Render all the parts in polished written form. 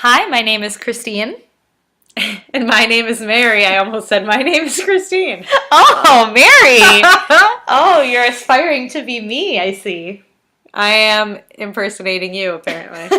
Hi, my name is Christine. And my name is Mary. I almost said my name is Christine. Oh, Mary! Oh, you're aspiring to be me, I see. I am impersonating you, apparently.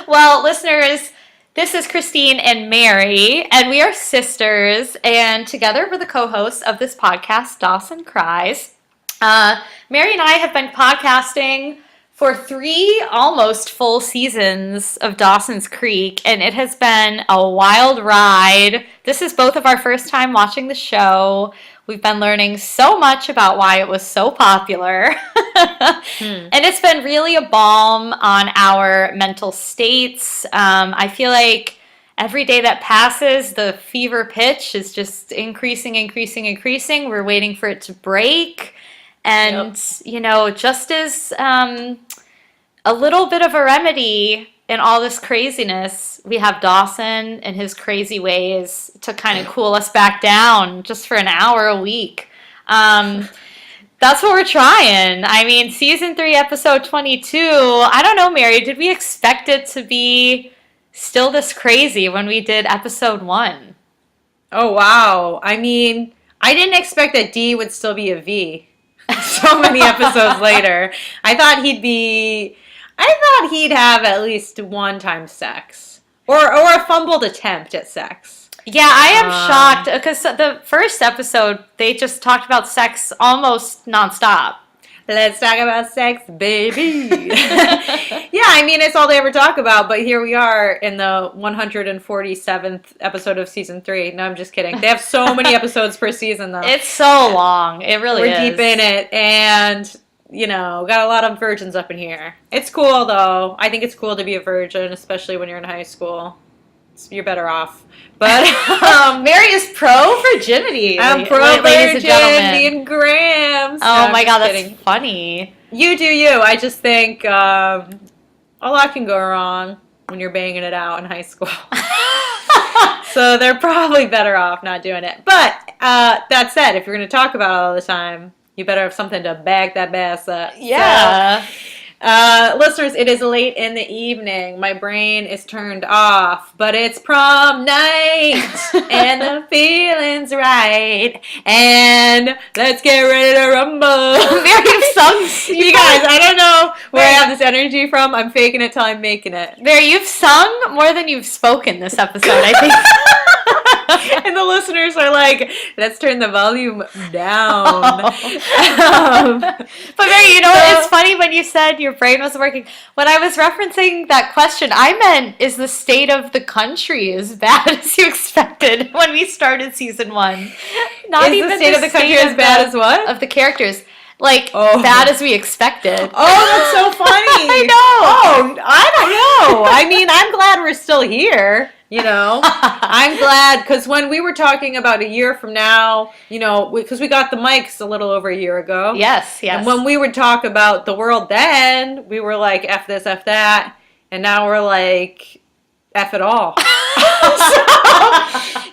Well, listeners, this is Christine and Mary, and we are sisters, and together we're the co-hosts of this podcast, Dawson, Cries. Mary and I have been podcasting for 3 almost full seasons of Dawson's Creek, and it has been a wild ride. This is both of our first time watching the show. We've been learning so much about why it was so popular. And it's been really a balm on our mental states. I feel like every day that passes, the fever pitch is just increasing. We're waiting for it to break. And, just as a little bit of a remedy in all this craziness, we have Dawson and his crazy ways to kind of cool us back down just for an hour a week. That's what we're trying. I mean, season 3, episode 22. I don't know, Mary, did we expect it to be still this crazy when we did episode 1? Oh, wow. I mean, I didn't expect that D would still be a V so many episodes later. I thought he'd have at least one time sex. Or a fumbled attempt at sex. Yeah, I am shocked because the first episode, they just talked about sex almost nonstop. Let's talk about sex, baby. Yeah, I mean, it's all they ever talk about, but here we are in the 147th episode of season 3. No, I'm just kidding. They have so many episodes per season, though. It's so long. It really is. We're deep in it, and, got a lot of virgins up in here. It's cool, though. I think it's cool to be a virgin, especially when you're in high school. You're better off. But Mary is pro virginity. I'm pro ladies and gentlemen. virginity and grams. Oh No, my God, that's kidding. funny. You do you. I just think a lot can go wrong when you're banging it out in high school. So they're probably better off not doing it. But that said, if you're going to talk about it all the time, you better have something to back that bass up. Yeah. So, listeners, it is late in the evening. My brain is turned off, but it's prom night, and the feeling's right, and let's get ready to rumble. Mary, you've sung. You guys, I don't know where I have this energy from. I'm faking it till I'm making it. Mary, you've sung more than you've spoken this episode, I think. And the listeners are like, let's turn the volume down. But Mary, it's funny when you said your brain wasn't working. When I was referencing that question, I meant, is the state of the country as bad as you expected when we started season 1? Not Is even the state of the country as bad as what? Of the characters. Bad as we expected. Oh, that's so funny. I know. Oh, I don't know. I mean, I'm glad we're still here. I'm glad, because when we were talking about a year from now, because we got the mics a little over a year ago. Yes. And when we would talk about the world then, we were like, F this, F that. And now we're like, F it all. So,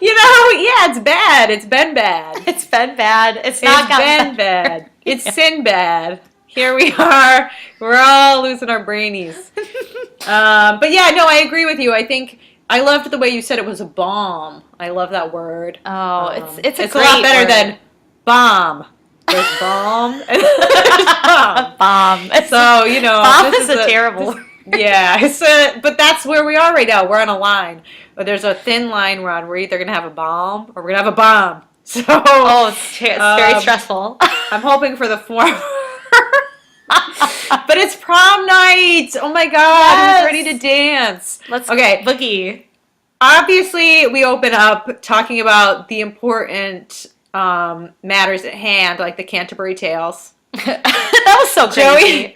yeah, it's bad. It's been bad. It's been bad. It's been bad. It's sin bad. Here we are. We're all losing our brainies. But yeah, no, I agree with you. I think I loved the way you said it was a bomb. I love that word. Oh, it's a lot better word. than bomb. There's bomb. And there's bomb. Bomb. So, bomb is a terrible word. Yeah, but that's where we are right now. We're on a line. But there's a thin line we're on. We're either going to have a bomb or we're going to have a bomb. So, it's very stressful. I'm hoping for the former. But it's prom night. Oh my God. Yes. Who's ready to dance? Let's boogie. Obviously, we open up talking about the important matters at hand, like the Canterbury Tales. That was so crazy.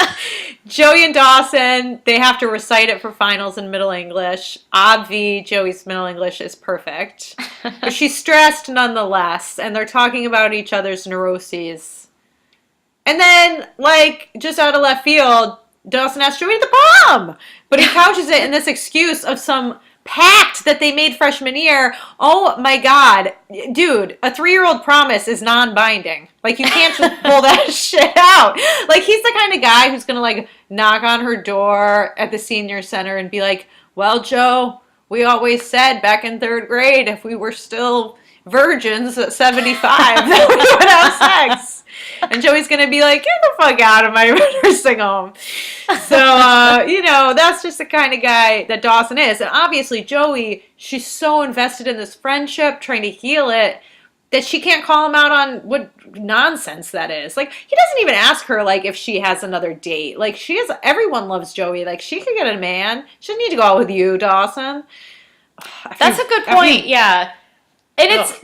Joey and Dawson, they have to recite it for finals in Middle English. Obvi, Joey's Middle English is perfect. But she's stressed nonetheless, and they're talking about each other's neuroses. And then, just out of left field, Dawson asks Joey to the prom! But he couches it in this excuse of some pact that they made freshman year. Oh my God. Dude, a 3-year-old promise is non-binding. You can't just pull that shit out. He's the kind of guy who's gonna, knock on her door at the senior center and be like, well, Joe, we always said back in 3rd grade if we were still virgins at 75 that we would have sex. And Joey's going to be like, get the fuck out of my nursing home. So, that's just the kind of guy that Dawson is. And obviously, Joey, she's so invested in this friendship, trying to heal it, that she can't call him out on what nonsense that is. Like, he doesn't even ask her, like, if she has another date. Like, everyone loves Joey. Like, she could get a man. She doesn't need to go out with you, Dawson. That's a good point, yeah. And it's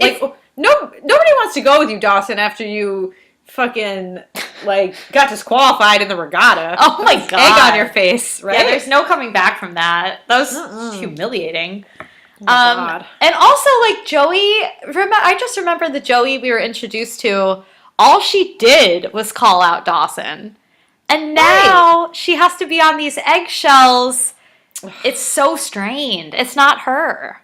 nobody wants to go with you, Dawson, after you fucking, like, got disqualified in the regatta. Oh my God. Egg on your face, right? Yeah, there's no coming back from that. That was humiliating. Oh God. And also, like, Joey, I just remember the Joey we were introduced to, all she did was call out Dawson. And now she has to be on these eggshells. It's so strained. It's not her.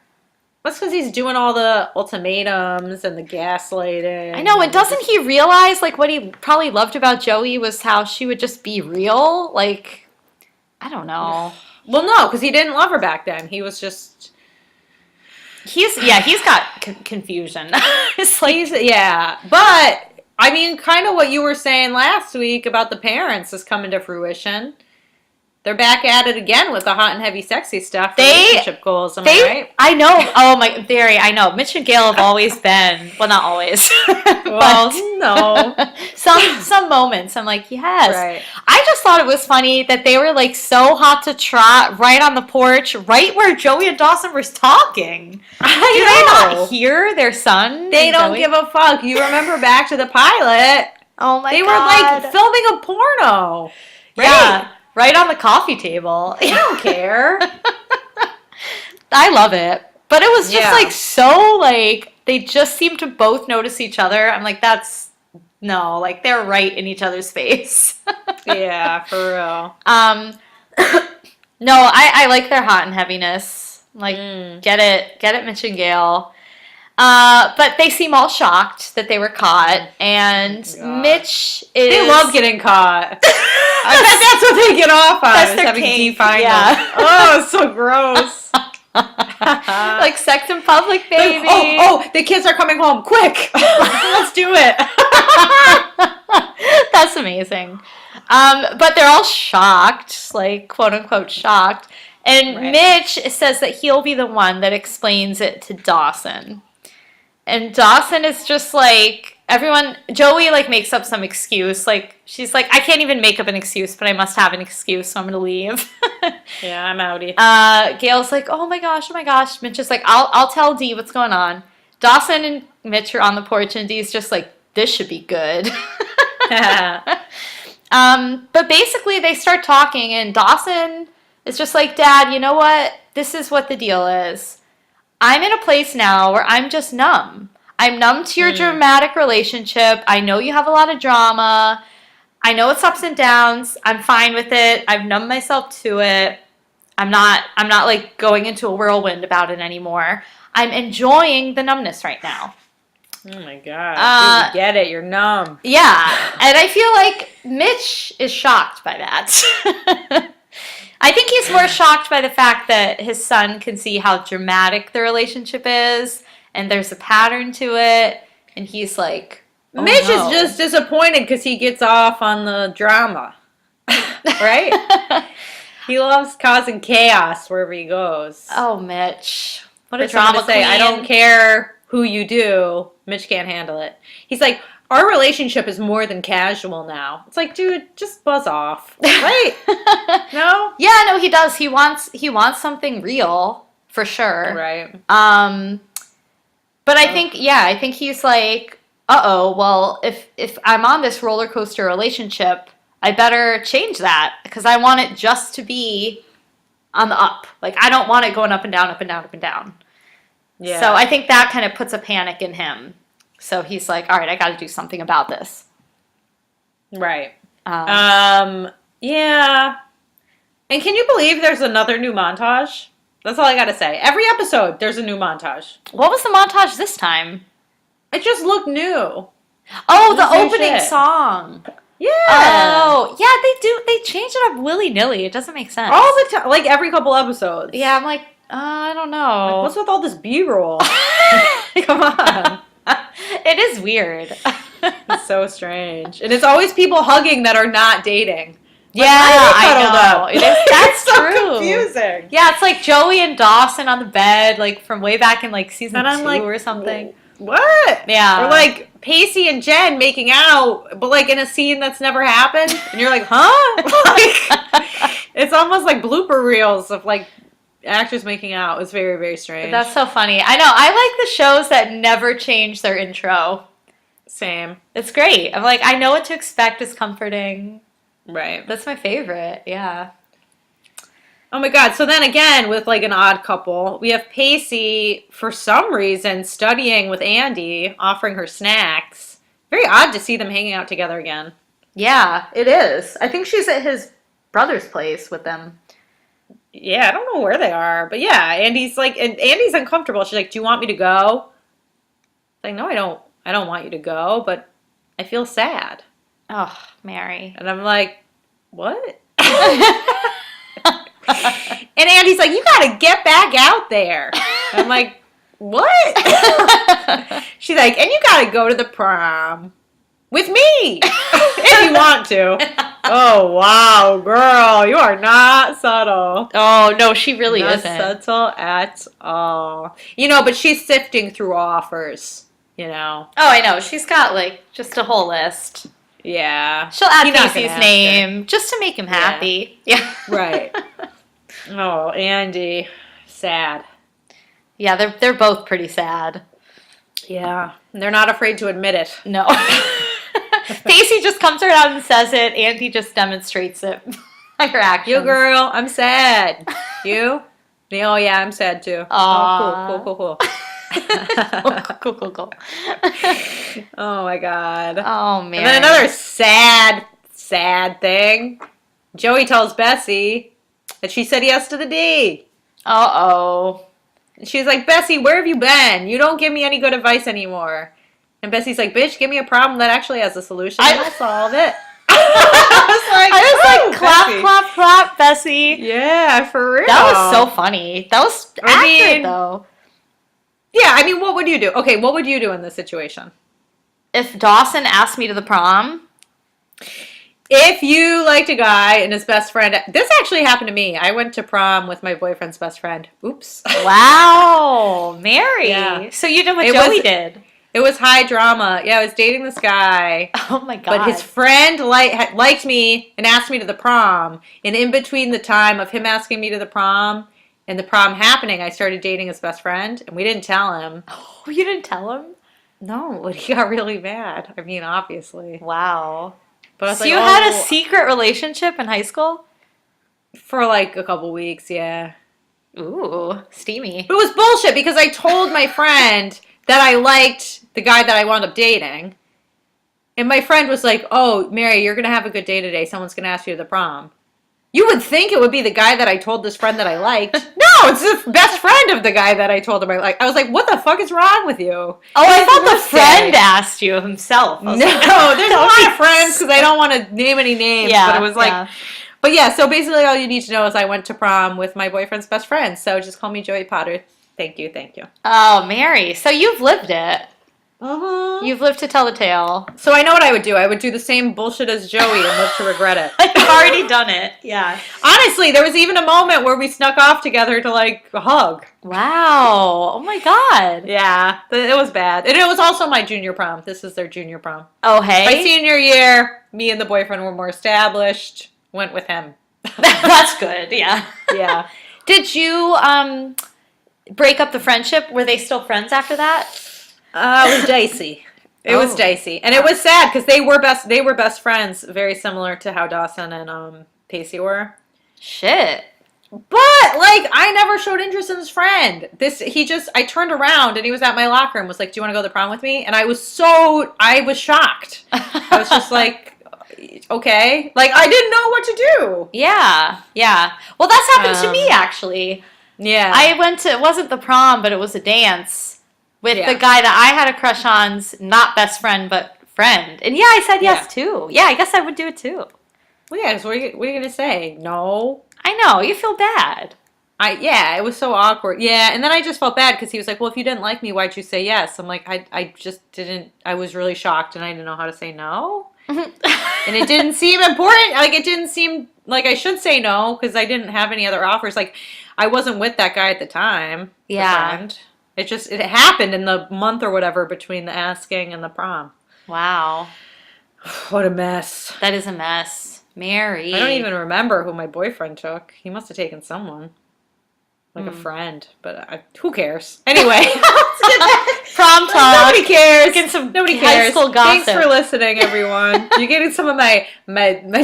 That's because he's doing all the ultimatums and the gaslighting. I know, and doesn't he realize, like, what he probably loved about Joey was how she would just be real? Like, I don't know. Well, no, because he didn't love her back then. He was just... He's got confusion. It's like, but, I mean, kind of what you were saying last week about the parents is coming to fruition. They're back at it again with the hot and heavy sexy stuff. Relationship goals, am I right? I know. Oh my, very. I know. Mitch and Gail have always been. Well, not always. Well, no. Some moments, I'm like, yes. Right. I just thought it was funny that they were like so hot to trot right on the porch, right where Joey and Dawson were talking. Do they not hear their son? They don't give a fuck. You remember back to the pilot? Oh my God. They were like filming a porno. Right? Yeah. Right on the coffee table. I don't care. I love it. But it was just like so like they just seemed to both notice each other. I'm like, like they're right in each other's face. Yeah, for real. No, I like their hot and heaviness. Like get it, Mitch and Gail. But they seem all shocked that they were caught, and Mitch is... They love getting caught. I bet that's what they get off on. That's their having kink, defined yeah. Oh, it's so gross. Like sex in public, baby. Oh, the kids are coming home. Quick. Let's do it. That's amazing. But they're all shocked, like quote unquote shocked. And Mitch says that he'll be the one that explains it to Dawson. And Dawson is just like, Joey like makes up some excuse. Like, she's like, I can't even make up an excuse, but I must have an excuse, so I'm going to leave. Yeah, I'm outie. Gail's like, oh my gosh. Mitch is like, I'll tell Dee what's going on. Dawson and Mitch are on the porch, and Dee's just like, this should be good. But basically they start talking, and Dawson is just like, Dad, you know what? This is what the deal is. I'm in a place now where I'm just numb. I'm numb to your dramatic relationship. I know you have a lot of drama. I know it's ups and downs. I'm fine with it. I've numbed myself to it. I'm not like going into a whirlwind about it anymore. I'm enjoying the numbness right now. Oh my God. Dude, get it. You're numb. Yeah. And I feel like Mitch is shocked by that. I think he's more shocked by the fact that his son can see how dramatic the relationship is, and there's a pattern to it, and he's like, oh, Mitch no. is just disappointed because he gets off on the drama. Right? He loves causing chaos wherever he goes. Oh, Mitch. What a For someone drama to say, queen. I don't care who you do. Mitch can't handle it. He's like, our relationship is more than casual now. It's like, dude, just buzz off. Right? No? Yeah, no, he does. He wants something real, for sure. Right. But I think he's like, well, if I'm on this roller coaster relationship, I better change that, because I want it just to be on the up. Like, I don't want it going up and down, up and down, up and down. Yeah. So I think that kind of puts a panic in him. So he's like, all right, I got to do something about this. Right. Yeah. And can you believe there's another new montage? That's all I got to say. Every episode, there's a new montage. What was the montage this time? It just looked new. Oh, the opening song. Yeah. Oh, yeah, they do. They change it up willy-nilly. It doesn't make sense. All the time, like every couple episodes. Yeah, I'm like, I don't Like, know. what's with all this B-roll? Come on. It is weird. It's so strange. And it's always people hugging that are not dating. Like, Yeah, why are they I cuddled know. up? It is. That's It's so true. confusing. Yeah, it's like Joey and Dawson on the bed, like from way back in like season And I'm 2 like, or something. What? Yeah. Or like Pacey and Jen making out, but like in a scene that's never happened. And you're like, huh? Like, it's almost like blooper reels of like actors making out. It's very, very strange. That's so funny. I know. I like the shows that never change their intro. Same. It's great. I'm like, I know what to expect. It's comforting. Right. That's my favorite. Yeah. Oh my God. So then again, with like an odd couple, we have Pacey, for some reason, studying with Andy, offering her snacks. Very odd to see them hanging out together again. Yeah, it is. I think she's at his brother's place with them. Yeah, I don't know where they are, but yeah, Andy's like, and Andy's uncomfortable. She's like, "Do you want me to go?" Like, no, I don't. I don't want you to go, but I feel sad. Oh, Mary. And I'm like, what? And Andy's like, you gotta get back out there. And I'm like, what? She's like, and you gotta go to the prom with me if you want to. Oh, wow, girl, you are not subtle. Oh, no, she really Not isn't. subtle at all. You know, but she's sifting through offers, you know. Oh, I know. She's got like just a whole list. Yeah. She'll add You're not gonna Pacey's ask name just to make him happy. Yeah. Right. Oh, Andy. Sad. Yeah, they're both pretty sad. Yeah. They're not afraid to admit it. No. Pacey just comes around and says it. Andy just demonstrates it by her actions. You girl, I'm sad. You? Oh yeah, I'm sad too. Aw. Oh, cool. Cool. Oh my God. Oh, man. And then another sad thing. Joey tells Bessie that she said yes to the D. Uh-oh. And she's like, Bessie, where have you been? You don't give me any good advice anymore. And Bessie's like, bitch, give me a problem that actually has a solution and I'll solve it. I was like, clap, Bessie. clap, clap, Bessie. Yeah, for real. That was so funny. That was accurate, though. Yeah, I mean, what would you do? Okay, what would you do in this situation? If Dawson asked me to the prom, If you liked a guy and his best friend, this actually happened to me. I went to prom with my boyfriend's best friend. Oops. wow, Mary. Yeah. So you did what It Joey was- did. It was high drama. Yeah, I was dating this guy. Oh my God. But his friend liked me and asked me to the prom. And in between the time of him asking me to the prom and the prom happening, I started dating his best friend. And we didn't tell him. Oh, you didn't tell him? No, but he got really mad. I mean, obviously. Wow. But I was So like, you had a oh, secret relationship in high school? for like a couple weeks, yeah. Ooh, steamy. But it was bullshit because I told my friend that I liked the guy that I wound up dating. And my friend was like, oh, Mary, you're going to have a good day today. Someone's going to ask you to the prom. You would think it would be the guy that I told this friend that I liked. No, it's the best friend of the guy that I told him I liked. I was like, what the fuck is wrong with you? Oh, I thought the birthday. friend asked you himself. I No, was there's like, a lot of friends because I don't want to name any names. Yeah, But it was like, yeah. But yeah, so basically all you need to know is I went to prom with my boyfriend's best friend. So just call me Joey Potter. Thank you. Oh, Mary. So you've lived it. Uh-huh. You've lived to tell the tale. So I know what I would do. I would do the same bullshit as Joey and live to regret it. You've already done it. Yeah. Honestly, there was even a moment where we snuck off together to like hug. Wow. Oh my God. Yeah, it was bad. And it was also my junior prom. This is their junior prom. Oh, hey. My senior year, me and the boyfriend were more established. Went with him. That's good. Yeah. Yeah. Did you break up the friendship? Were they still friends after that? It was dicey. It was dicey, and it was sad because they were best friends, very similar to how Dawson and Pacey were. Shit. But like, I never showed interest in his friend. I turned around and he was at my locker and was like, "Do you want to go to the prom with me?" And I was shocked. I was just like, "Okay," like I didn't know what to do. Yeah. Well, that's happened to me actually. Yeah, I went to, it wasn't the prom, but it was a dance with Yeah. the guy that I had a crush on's not best friend, but friend. And yeah, I said yes Yeah. too. Yeah, I guess I would do it too. Well, yeah, 'cause what are you gonna say? No. I know, you feel bad. Yeah, it was so awkward. Yeah, and then I just felt bad because he was like, "Well, if you didn't like me, why'd you say yes?" I'm like, I just didn't. I was really shocked, and I didn't know how to say no. And it didn't seem important. Like, it didn't seem like I should say no because I didn't have any other offers. Like, I wasn't with that guy at the time. the Yeah. friend. It happened in the month or whatever between the asking and the prom. Wow. What a mess. That is a mess. Mary. I don't even remember who my boyfriend took. He must have taken someone. Like a friend, but who cares? Anyway, Prom talk. Nobody cares. Getting some Nobody high cares. school gossip. Thanks for listening, everyone. You're getting some of my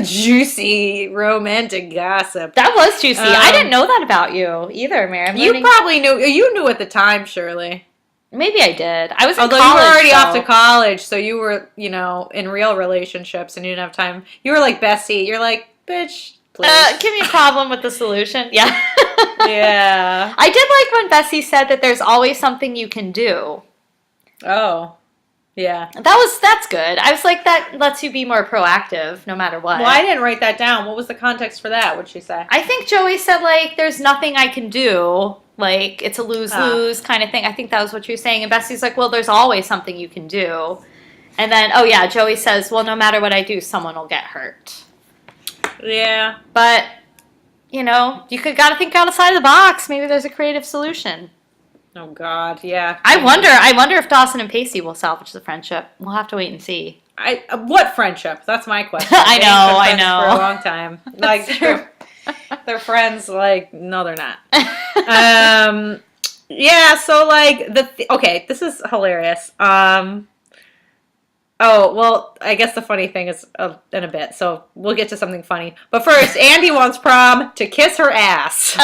juicy romantic gossip. That was juicy. I didn't know that about you either, Mary. I'm You learning- probably knew. You knew at the time, surely. Maybe I did. I was in Although college. you were already off so- to college, so you were, in real relationships, and you didn't have time. You were like Bessie. You're like, bitch, please. Give me a problem with the solution. Yeah. Yeah. I did like when Bessie said that there's always something you can do. Oh. Yeah. That's good. I was like, that lets you be more proactive no matter what. Well, I didn't write that down. What was the context for that? What'd she say? I think Joey said, like, there's nothing I can do. Like, it's a lose-lose kind of thing. I think that was what you were saying. And Bessie's like, well, there's always something you can do. And then, oh yeah, Joey says, well, no matter what I do, someone will get hurt. Yeah. But, you gotta think outside of the box. Maybe there's a creative solution. Oh God, yeah. I wonder if Dawson and Pacey will salvage the friendship. We'll have to wait and see. What friendship? That's my question. I They've know, been I friends know. For a long time. Like they're friends. Like no, they're not. Yeah. So like okay, this is hilarious. Oh, well, I guess the funny thing is in a bit, so we'll get to something funny. But first, Andy wants Prom to kiss her ass.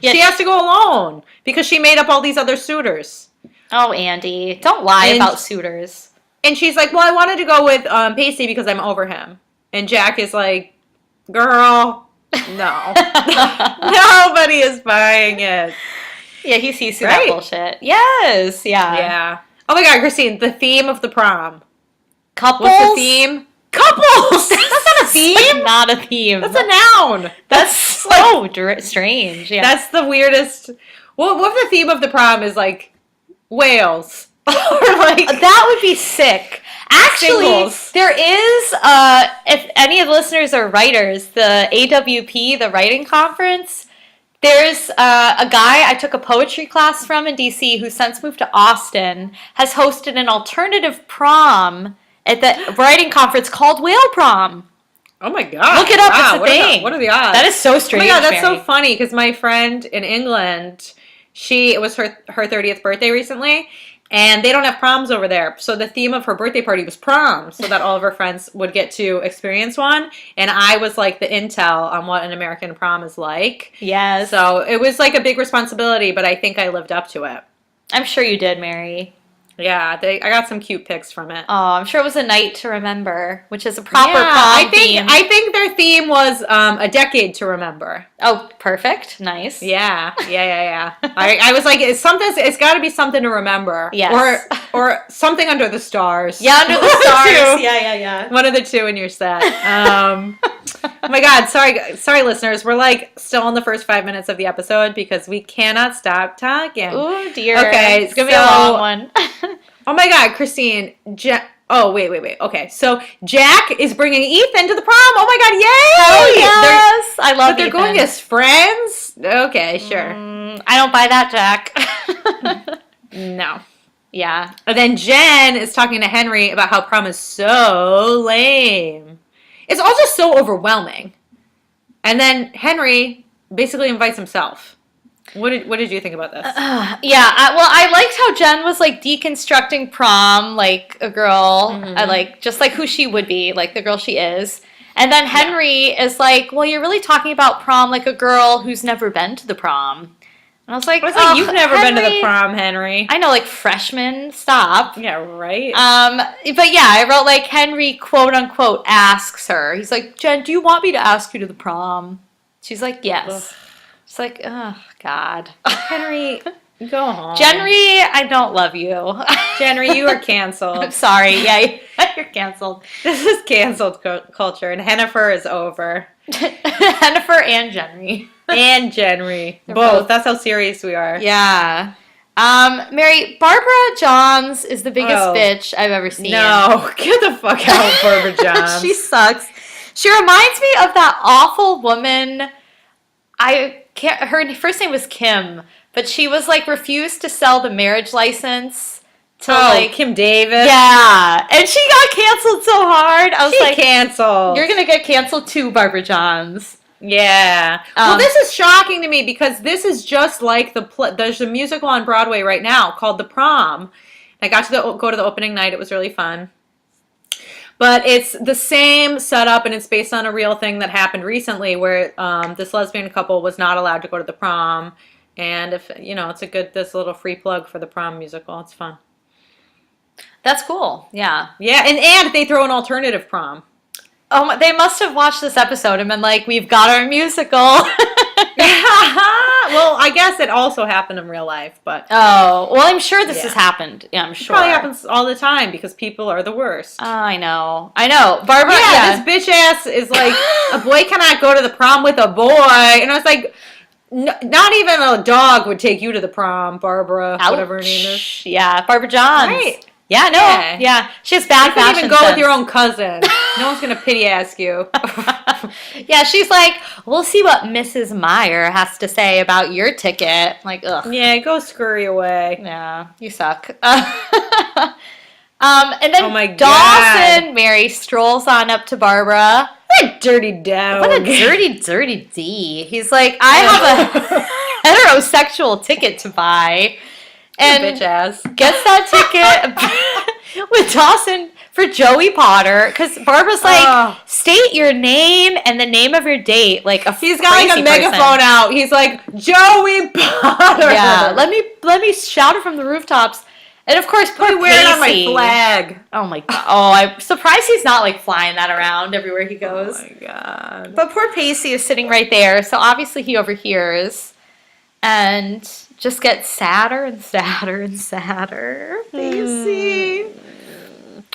Yeah. She has to go alone because she made up all these other suitors. Oh, Andy, don't lie about suitors. And she's like, well, I wanted to go with Pacey because I'm over him. And Jack is like, girl, no. Nobody is buying it. Yeah, he sees through Right. that bullshit. Yes, yeah. Yeah. Oh my God, Christine, the theme of the prom. Couples? What's the theme? Couples! That's not a theme. Not a theme. That's a noun. That's so strange. Yeah. That's the weirdest. What if the theme of the prom is like whales? Or like that would be sick. Actually, Singles. there is, if any of the listeners are writers, the AWP, the writing conference, there's a guy I took a poetry class from in DC who since moved to Austin, has hosted an alternative prom at the writing conference called Whale Prom. Oh my God. Look it up, Wow, it's a thing. What are the odds? That is so strange. Oh my God, that's Mary. so funny because my friend in England, it was her 30th birthday recently, and they don't have proms over there. So the theme of her birthday party was prom, so that all of her friends would get to experience one. And I was like the intel on what an American prom is like. Yes. So it was like a big responsibility, but I think I lived up to it. I'm sure you did, Mary. Yeah, I got some cute pics from it. Oh, I'm sure it was a night to remember, which is a proper Yeah, prom theme. I think their theme was a decade to remember. Oh, perfect. Nice. Yeah. I was like, it's got to be something to remember. Yes. Or something under the stars. Yeah, under the One of stars. two. Yeah. One of the two in your set. Oh my God, sorry, listeners. We're like still in the first 5 minutes of the episode because we cannot stop talking. Oh dear. Okay, It's gonna be a so- long one. Oh my God, Christine. Oh, wait. Okay, so Jack is bringing Ethan to the prom. Oh my God, yay! Oh yes, I love. But they're Ethan. going as friends? Okay, sure. I don't buy that, Jack. No. Yeah. And then Jen is talking to Henry about how prom is so lame. It's all just so overwhelming. And then Henry basically invites himself. What did you think about this? Yeah. I liked how Jen was like deconstructing prom like a girl, just like who she would be, like the girl she is. And then Henry is like, well, you're really talking about prom like a girl who's never been to the prom. And I was like, You've never been to the Henry, prom, Henry. I know, like freshman, stop. Yeah, right? But yeah, I wrote like Henry quote unquote asks her. He's like, Jen, do you want me to ask you to the prom? She's like, yes. She's like, oh God. Henry, Go home. Jenry, I don't love you. Jenry, you are I'm canceled. sorry. Yeah, you're canceled. This is canceled culture, and Hennifer is over. Jennifer and Jenry. And Jenry. They're Both. both. That's how serious we are. Yeah. Mary, Barbara Johns is the biggest Oh. bitch I've ever seen. No, get the fuck out, Barbara Johns. She sucks. She reminds me of that awful woman. I can't. Her first name was Kim, but she was like refused to sell the marriage license to like Kim Davis. Yeah, and she got canceled so hard. I was She like, canceled. "You're gonna get canceled too, Barbara Johns." Yeah. Well, this is shocking to me because this is just like there's a musical on Broadway right now called The Prom. I got to go to the opening night. It was really fun. But it's the same setup, and it's based on a real thing that happened recently where this lesbian couple was not allowed to go to the prom. And if it's this little free plug for the prom musical. It's fun. That's cool. Yeah. Yeah, and they throw an alternative prom. Oh, they must have watched this episode and been like, "We've got our musical." Well, I guess it also happened in real life, but Oh, well, I'm sure this has happened. Yeah, I'm it sure. probably happens all the time because people are the worst. I know. Barbara, This bitch ass is like, a boy cannot go to the prom with a boy. And I was like, not even a dog would take you to the prom, Barbara, whatever her name is. Yeah, Barbara Johns. Right. Yeah, no. Yeah. She has bad You couldn't fashion even go sense. with your own cousin. No one's going to pity ask you. Yeah, she's like, "We'll see what Mrs. Meyer has to say about your ticket." Like, ugh. Yeah, go scurry away. Yeah, you suck. And then Oh my Dawson, Mary strolls on up to Barbara. What a dirty dog. What a dirty D. He's like, "I have a heterosexual ticket to buy." And bitch ass. gets that ticket with Dawson for Joey Potter. Because Barbara's like, state your name and the name of your date. Like He's got like a megaphone out. He's like, Joey Potter. Yeah, let me shout it from the rooftops. And of course, poor Let me wear it on my Pacey. flag. Oh my god. Oh, I'm surprised he's not like flying that around everywhere he goes. Oh my god. But poor Pacey is sitting right there, so obviously he overhears and just gets sadder and sadder and sadder. Pacey.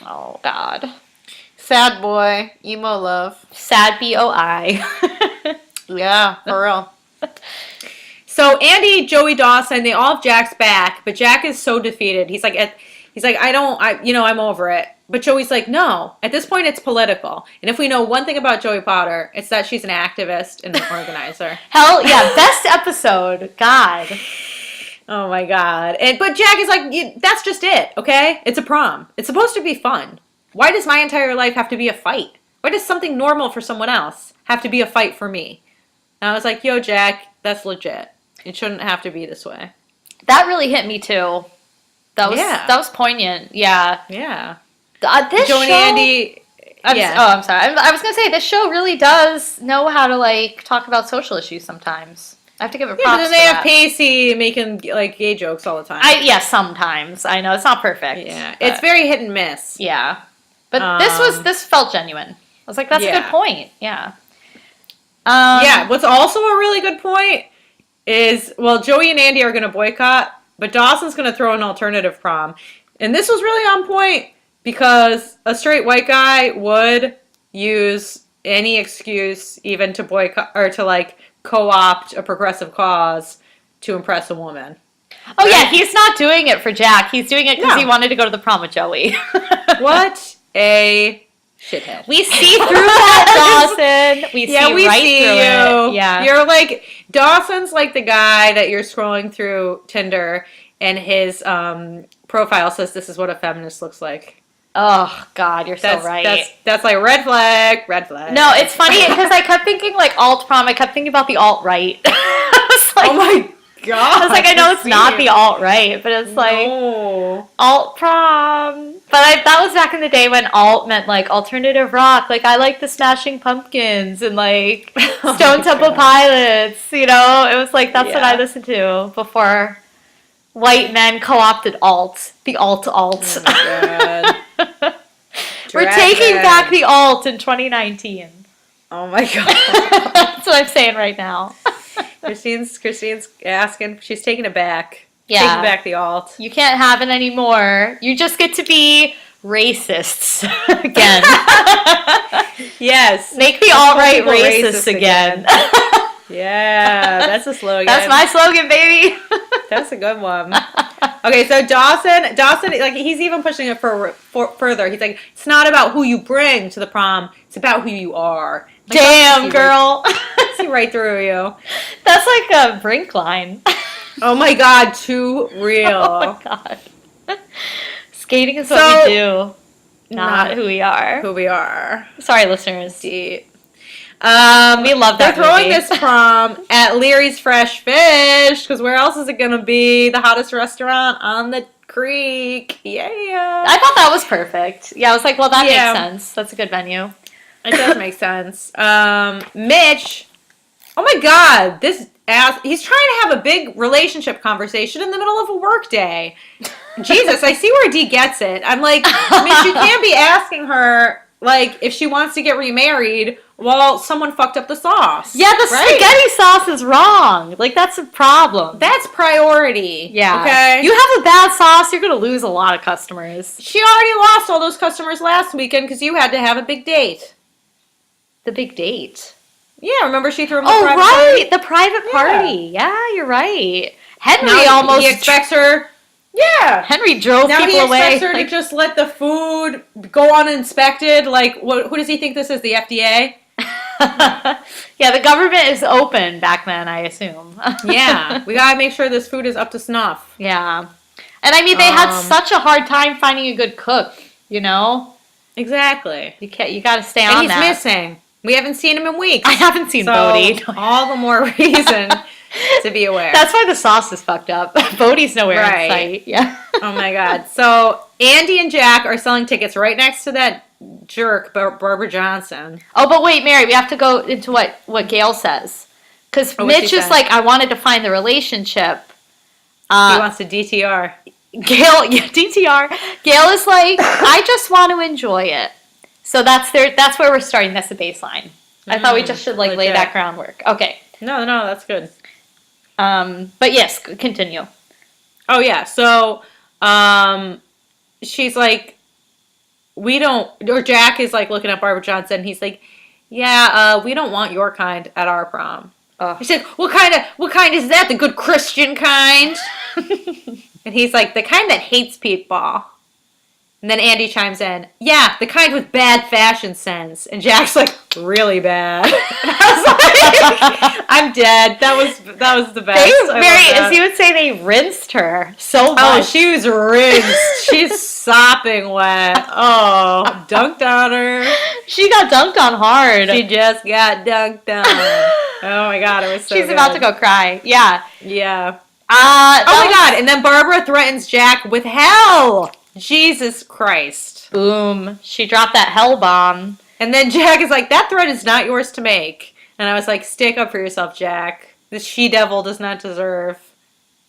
Oh god. Sad boy. Emo love. Sad BOI. Yeah, for real. So Andy, Joey, Dawson, they all have Jack's back, but Jack is so defeated. He's like, I'm over it. But Joey's like, no. At this point, it's political. And if we know one thing about Joey Potter, it's that she's an activist and an organizer. Hell yeah, best episode. God. Oh my god. But Jack is like, that's just it, okay? It's a prom. It's supposed to be fun. Why does my entire life have to be a fight? Why does something normal for someone else have to be a fight for me? And I was like, yo, Jack, that's legit. It shouldn't have to be this way. That really hit me too. That was poignant. Yeah. Yeah. This Joey and show, Andy. I'm sorry. I was gonna say this show really does know how to like talk about social issues sometimes. I have to give it props. Yeah, but then they for have that. Pacey making like gay jokes all the time. Sometimes I know it's not perfect. Yeah, but- it's very hit and miss. Yeah, but this felt genuine. I was like, that's a good point. Yeah. Yeah. What's also a really good point is, well, Joey and Andy are going to boycott, but Dawson's going to throw an alternative prom, and this was really on point because a straight white guy would use any excuse, even to boycott or to like co-opt a progressive cause to impress a woman. Oh yeah, he's not doing it for Jack. He's doing it because No. he wanted to go to the prom with Joey. What a shithead. We see through that, Dawson. We see right through it. Yeah. You're like, Dawson's like the guy that you're scrolling through Tinder and his profile says this is what a feminist looks like. Oh God, you're so right. That's like red flag, red flag. No, it's funny because I kept thinking like alt prom. I kept thinking about the alt right. Oh my god. I was like, I know it's not the alt right, but it's like alt prom. But that was back in the day when alt meant like alternative rock. Like I like the Smashing Pumpkins and like Stone Temple Pilots. You know, it was like that's what I listened to before white men co-opted alt. The alt. Oh my god. We're taking back the alt in 2019. Oh my god. That's what I'm saying right now. Christine's asking. She's taking it back. Yeah. Taking back the alt. You can't have it anymore. You just get to be racists again. Yes. Make the Let's call alt-right people racists again. Yeah, that's a slogan. That's my slogan, baby. That's a good one. Okay, so Dawson, like he's even pushing it further. He's like, it's not about who you bring to the prom; it's about who you are. Like, Damn, girl. See right through you. That's like a Brink line. Oh my God, too real. Oh my God. Skating is what we do, not who we are. Who we are. Sorry, listeners. We love that They're throwing movie. this prom at Leary's Fresh Fish, because where else is it going to be? The hottest restaurant on the creek. Yeah. I thought that was perfect. Yeah, I was like, well, that makes sense. That's a good venue. It does make sense. Mitch, oh my God, this ass, he's trying to have a big relationship conversation in the middle of a work day. Jesus, I see where D gets it. I'm like, Mitch, you can't be asking her, like, if she wants to get remarried while someone fucked up the sauce. Yeah, the spaghetti sauce is wrong. Like, that's a problem. That's priority. Yeah. Okay? You have a bad sauce, you're going to lose a lot of customers. She already lost all those customers last weekend because you had to have a big date. The big date. Yeah, remember she threw him the Oh, private right. party? The private party. Yeah, you're right. Henry He expects her. Yeah. Henry drove Now people away. Now he expects her to just let the food go uninspected. Like, who does he think this is, the FDA? Yeah, the government is open back then, I assume. Yeah. We gotta make sure this food is up to snuff. Yeah. And I mean, they had such a hard time finding a good cook, you know? Exactly. You got to stay on that. And he's missing. We haven't seen him in weeks. I haven't seen Bodie. All the more reason to be aware. That's why the sauce is fucked up. Bodie's nowhere in sight. Yeah. Oh my God. So Andy and Jack are selling tickets right next to that jerk, Barbara Johnson. Oh, but wait, Mary, we have to go into what Gail says. Because Mitch is like, I wanted to find the relationship. He wants to DTR. Gail, yeah, DTR. Gail is like, I just want to enjoy it. So that's where we're starting. That's the baseline. I thought we just should like lay that groundwork. Okay. No, that's good. But yes, continue. Oh yeah. So, she's like, Jack is like looking at Barbara Johnson. And he's like, yeah, we don't want your kind at our prom. He said, what kind is that? The good Christian kind? And he's like, the kind that hates people. And then Andy chimes in, yeah, the kind with bad fashion sense. And Jack's like, really bad. And I was like, I'm dead. That was the best. Mary, as you would say, they rinsed her so much. Oh, she was rinsed. She's sopping wet. Oh, dunked on her. She got dunked on hard. She just got dunked on. Oh my God, it was so She's good. about to go cry. Yeah. Yeah. Oh my God, and then Barbara threatens Jack with hell. Jesus Christ. Boom. She dropped that hell bomb. And then Jack is like, that threat is not yours to make. And I was like, stick up for yourself, Jack. This she-devil does not deserve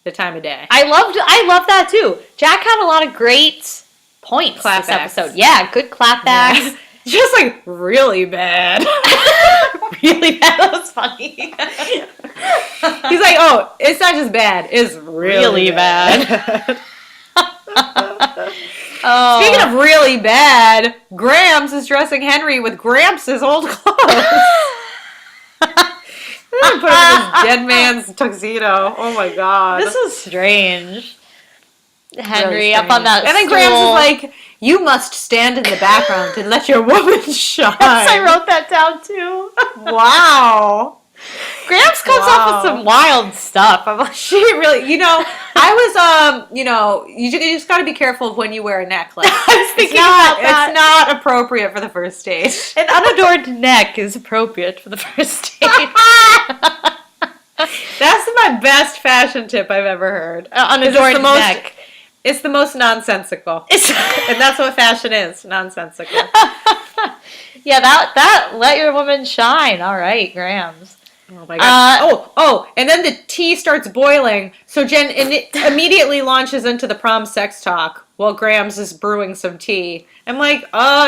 the time of day. I love that too. Jack had a lot of great points this episode. Yeah, good clapbacks. Yeah. Just like really bad. Really bad. That was funny. He's like, oh, it's not just bad. It's really bad. Speaking of really bad, Grams is dressing Henry with Gramps' old clothes. Put him in this dead man's tuxedo. Oh my God. This is strange. Henry Really up on that And then stool. Grams is like, you must stand in the background and let your woman shine. I wrote that down too. Wow. Gramps comes up with some wild stuff. I'm like, She really, I was, you just got to be careful of when you wear a necklace. I was thinking about that. It's not appropriate for the first date. An unadorned neck is appropriate for the first date. That's my best fashion tip I've ever heard. Unadorned neck. It's the most nonsensical. And that's what fashion is, nonsensical. Yeah, that let your woman shine. All right, Grams. Oh my God. And then the tea starts boiling. So Jen immediately launches into the prom sex talk while Grams is brewing some tea. I'm like,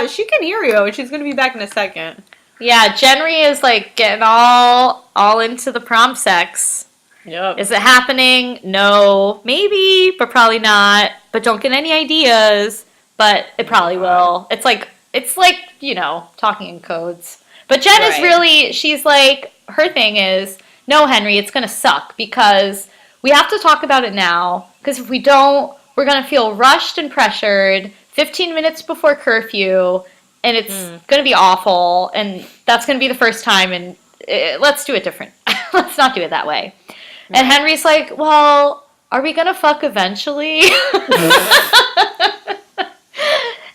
she can hear you, and she's going to be back in a second. Yeah, Jenry is like getting all into the prom sex. Yep. Is it happening? No. Maybe, but probably not. But don't get any ideas. But it probably will. It's like, talking in codes. But Jen is really, she's like, her thing is, no, Henry, it's going to suck because we have to talk about it now. Because if we don't, we're going to feel rushed and pressured 15 minutes before curfew. And it's going to be awful. And that's going to be the first time. And let's do it different. Let's not do it that way. And Henry's like, well, are we going to fuck eventually?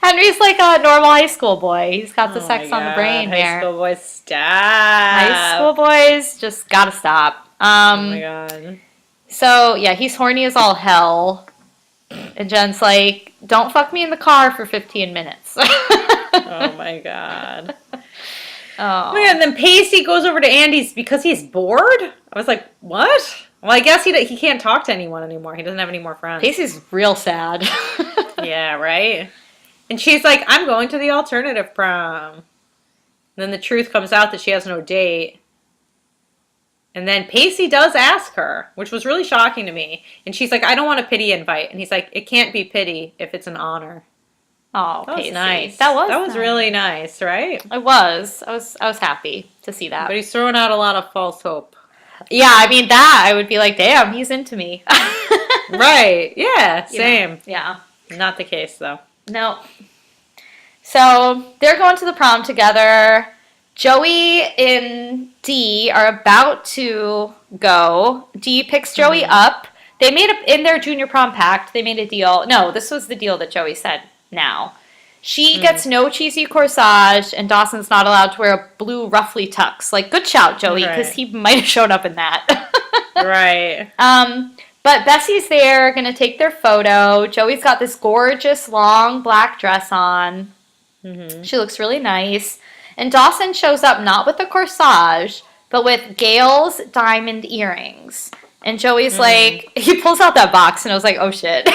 Henry's like a normal high school boy. He's got the sex on the brain there. High school boys, stop. High school boys just gotta stop. Oh my god. So, yeah, he's horny as all hell. And Jen's like, don't fuck me in the car for 15 minutes. Oh my god. Oh. And then Pacey goes over to Andy's because he's bored? I was like, what? Well, I guess he can't talk to anyone anymore. He doesn't have any more friends. Pacey's real sad. Yeah, right? And she's like, I'm going to the alternative prom. And then the truth comes out that she has no date. And then Pacey does ask her, which was really shocking to me. And she's like, I don't want a pity invite. And he's like, it can't be pity if it's an honor. Oh, that Pacey. was nice. That was nice. Really nice, right? It was. I was happy to see that. But he's throwing out a lot of false hope. Yeah, I mean that I would be like, damn, he's into me. Right. Yeah. Same. Yeah. Not the case though. No. So they're going to the prom together. Joey and Dee are about to go. Dee picks Joey up. They made in their junior prom pact, they made a deal. No, this was the deal that Joey said now. She gets no cheesy corsage, and Dawson's not allowed to wear a blue ruffly tux. Like, good shout, Joey, because he might have shown up in that. Right. But Bessie's there, gonna take their photo. Joey's got this gorgeous long black dress on. Mm-hmm. She looks really nice. And Dawson shows up not with a corsage, but with Gail's diamond earrings. And Joey's like, he pulls out that box, and I was like, oh shit.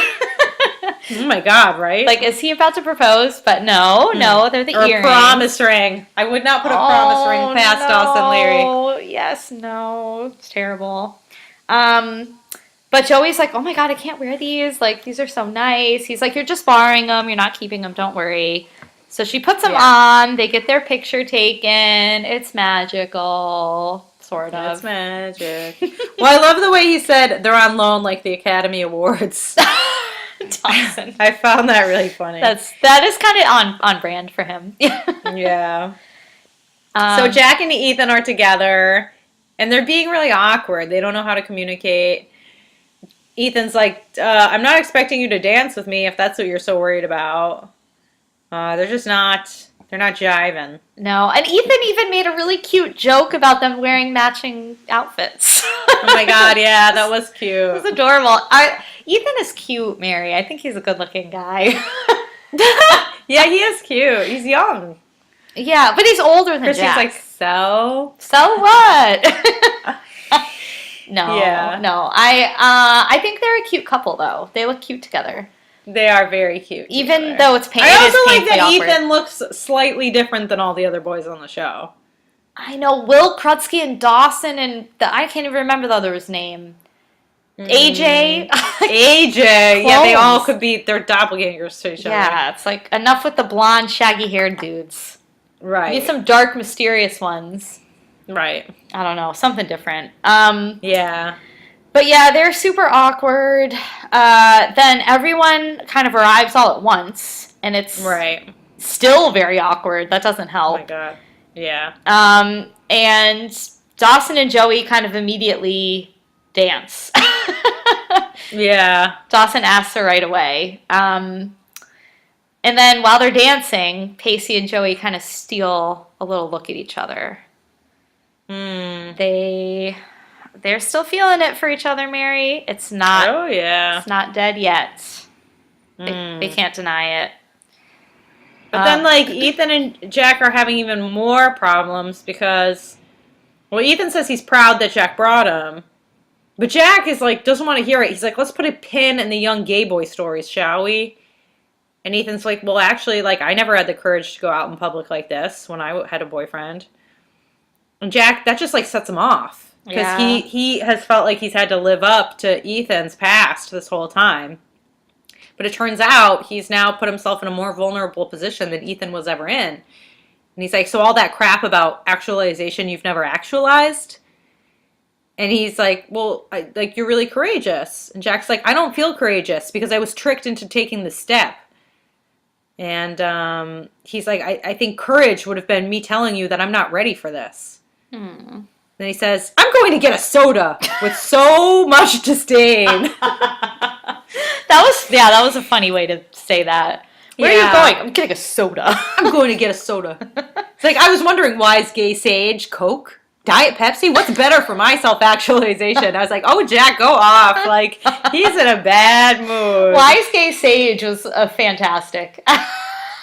Oh my god, right? Like, is he about to propose? But no, they're the earrings. Or a promise ring. I would not put a promise ring past Dawson Leary. Oh, yes, no. It's terrible. But Joey's like, oh my god, I can't wear these. Like, these are so nice. He's like, you're just borrowing them. You're not keeping them. Don't worry. So she puts them on. They get their picture taken. It's magical. Sort of. It's magic. Well, I love the way he said they're on loan like the Academy Awards. Dawson. I found that really funny. That is kind of on brand for him. Yeah. So Jack and Ethan are together, and they're being really awkward. They don't know how to communicate. Ethan's like, I'm not expecting you to dance with me if that's what you're so worried about. They're not jiving. No, and Ethan even made a really cute joke about them wearing matching outfits. Oh my god, yeah, that was cute. It was adorable. Ethan is cute, Mary. I think he's a good-looking guy. Yeah, he is cute. He's young. Yeah, but he's older than Christy's Jack. like, so what? No, yeah. No. I think they're a cute couple, though. They look cute together. They are very cute. Even though it's painful. I also like that awkward. Ethan looks slightly different than all the other boys on the show. I know. Will Krutsky and Dawson and I can't even remember the other's name. AJ? AJ. Yeah, they all could be, they're doppelgangers to each other. Yeah, it's like enough with the blonde, shaggy-haired dudes. Right. Need some dark, mysterious ones. Right. I don't know. Something different. Yeah. But yeah, they're super awkward. Then everyone kind of arrives all at once, and it's still very awkward. That doesn't help. Oh my god. Yeah. And Dawson and Joey kind of immediately dance. Yeah. Dawson asks her right away. And then while they're dancing, Pacey and Joey kind of steal a little look at each other. They're still feeling it for each other, Mary. It's not. Oh yeah. It's not dead yet. They can't deny it. But then, like, Ethan and Jack are having even more problems because, well, Ethan says he's proud that Jack brought him, but Jack is like doesn't want to hear it. He's like, let's put a pin in the young gay boy stories, shall we? And Ethan's like, well, actually, like, I never had the courage to go out in public like this when I had a boyfriend. And Jack, that just like sets him off. Because Yeah. he has felt like he's had to live up to Ethan's past this whole time. But it turns out he's now put himself in a more vulnerable position than Ethan was ever in. And he's like, so all that crap about actualization you've never actualized? And he's like, well, you're really courageous. And Jack's like, I don't feel courageous because I was tricked into taking the step. And he's like, I think courage would have been me telling you that I'm not ready for this. Then he says, I'm going to get a soda with so much disdain. That was a funny way to say that. Where are you going? I'm getting a soda. I'm going to get a soda. It's like, I was wondering, wise gay sage, Coke, Diet Pepsi? What's better for my self-actualization? I was like, oh, Jack, go off. Like, he's in a bad mood. Wise Gay Sage was fantastic.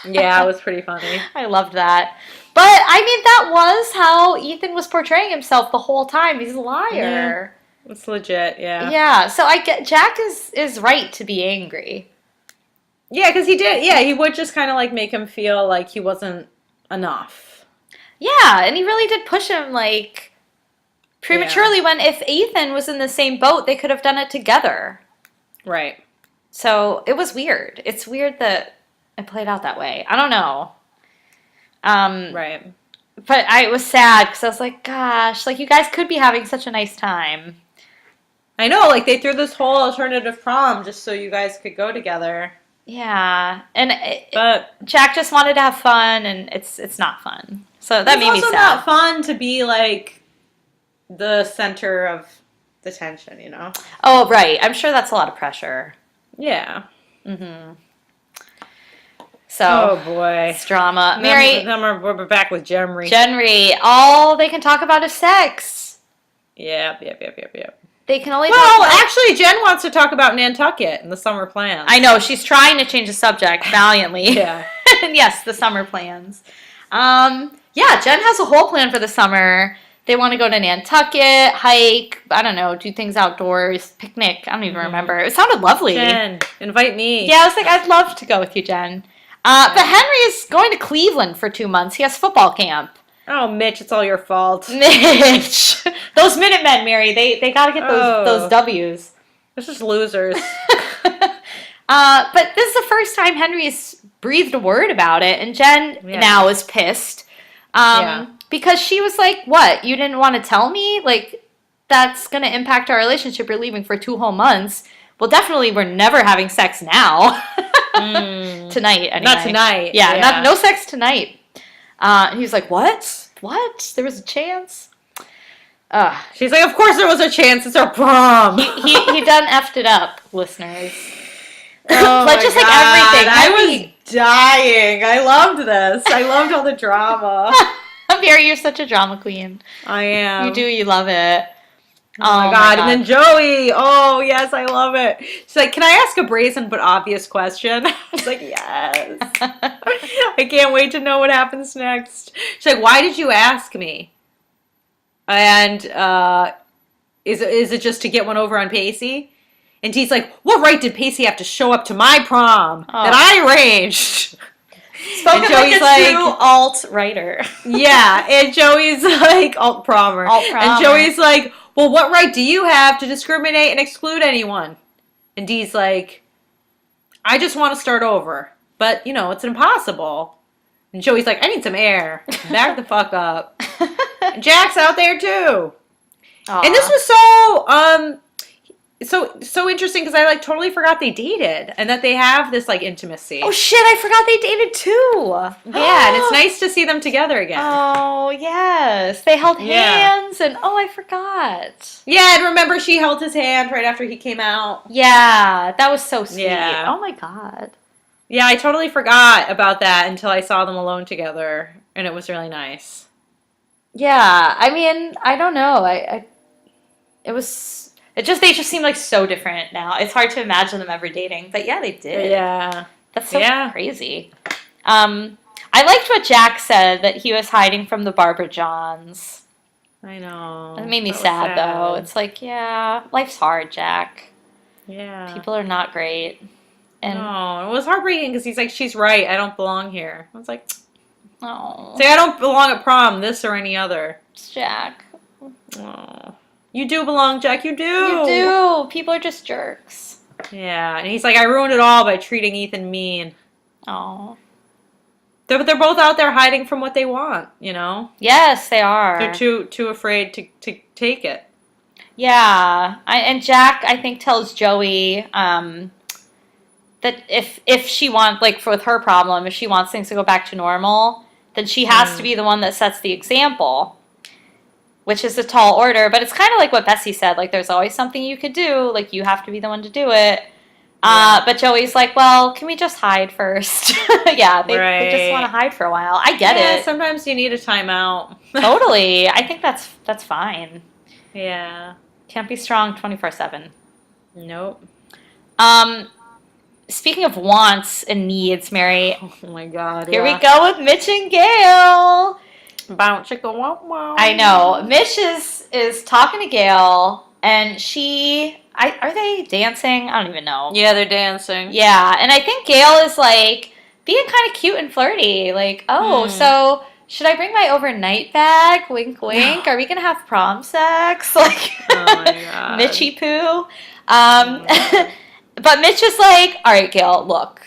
Yeah, it was pretty funny. I loved that. But, I mean, that was how Ethan was portraying himself the whole time. He's a liar. Yeah, it's legit, yeah. Yeah, so I get Jack is right to be angry. Yeah, because he did. Yeah, he would just kind of like make him feel like he wasn't enough. Yeah, and he really did push him like prematurely when if Ethan was in the same boat, they could have done it together. Right. So it was weird. It's weird that it played out that way. I don't know. Right. But I was sad because I was like, gosh, like you guys could be having such a nice time. I know, like they threw this whole alternative prom just so you guys could go together. Yeah, and But Jack just wanted to have fun, and it's not fun. So that made me sad. It's also not fun to be like the center of the tension, you know? Oh, right. I'm sure that's a lot of pressure. Yeah. Mm-hmm. So, oh boy, it's drama. Mary, then we're back with Gemry. Jenry, all they can talk about is sex. Yep. They can only Well, actually, Jen wants to talk about Nantucket and the summer plans. I know, she's trying to change the subject valiantly. Yeah. And yes, the summer plans. Yeah, Jen has a whole plan for the summer. They want to go to Nantucket, hike, I don't know, do things outdoors, picnic. I don't even remember. It sounded lovely. Jen, invite me. Yeah, I was like, I'd love to go with you, Jen. But Henry is going to Cleveland for 2 months. He has football camp. Oh, Mitch, it's all your fault. Mitch! Those Minutemen, Mary, they got to get those W's. This is losers. But this is the first time Henry's breathed a word about it, and Jen now is pissed. Because she was like, what? You didn't want to tell me? Like, that's going to impact our relationship. You're leaving for 2 whole months. Well, definitely we're never having sex now. Tonight, anyway. Not tonight. Yeah. No sex tonight. And he was like, what? What? There was a chance? She's like, of course there was a chance. It's our prom. He done effed it up, listeners. Oh But just like everything. I was dying. I loved this. I loved all the drama. Mary, you're such a drama queen. I am. You do. You love it. Oh my god. And then Joey. Oh, yes, I love it. She's like, can I ask a brazen but obvious question? I was like, yes. I can't wait to know what happens next. She's like, why did you ask me? And is it just to get one over on Pacey? And Dee's like, what right did Pacey have to show up to my prom that I arranged? Spoken like a true alt writer. Yeah, and Joey's like, alt promer. And Joey's like, well, what right do you have to discriminate and exclude anyone? And Dee's like, I just want to start over. But, it's impossible. And Joey's like, I need some air. Back the fuck up. And Jack's out there, too. Aww. And this was so interesting because I totally forgot they dated and that they have this intimacy. Oh shit, I forgot they dated too. Yeah, and it's nice to see them together again. Oh yes, they held hands and I forgot. Yeah, and remember she held his hand right after he came out. Yeah, that was so sweet. Yeah. Oh my god. Yeah, I totally forgot about that until I saw them alone together, and it was really nice. Yeah, I mean, I don't know. They just seem like so different now. It's hard to imagine them ever dating, but yeah, they did. Yeah. That's so crazy. I liked what Jack said, that he was hiding from the Barbara Johns. I know. It made me sad, though. It's like, yeah, life's hard, Jack. Yeah. People are not great. And no, it was heartbreaking because he's like, she's right, I don't belong here. I was like, oh. Say, I don't belong at prom, this or any other. It's Jack. Oh. You do belong, Jack. You do. You do. People are just jerks. Yeah, and he's like, I ruined it all by treating Ethan mean. Oh. But they're both out there hiding from what they want, you know? Yes, they are. They're too afraid to take it. Yeah. And Jack, I think, tells Joey that if she wants, like, with her problem, if she wants things to go back to normal, then she has to be the one that sets the example, which is a tall order. But it's kind of like what Bessie said. Like, there's always something you could do. Like, you have to be the one to do it. But Joey's like, well, can we just hide first? Yeah, they just want to hide for a while. I get it. Sometimes you need a timeout. Totally. I think that's fine. Yeah. Can't be strong 24/7. Nope. Speaking of wants and needs, Mary. Oh my God. Here we go with Mitch and Gail. Bounce chicka wow wow. I know. Mitch is talking to Gail, and are they dancing? I don't even know. Yeah, they're dancing. Yeah, and I think Gail is like being kind of cute and flirty. Like, oh, so should I bring my overnight bag? Wink, wink. Are we gonna have prom sex? Like, oh my God. Mitchy poo. But Mitch is like, all right, Gail, look.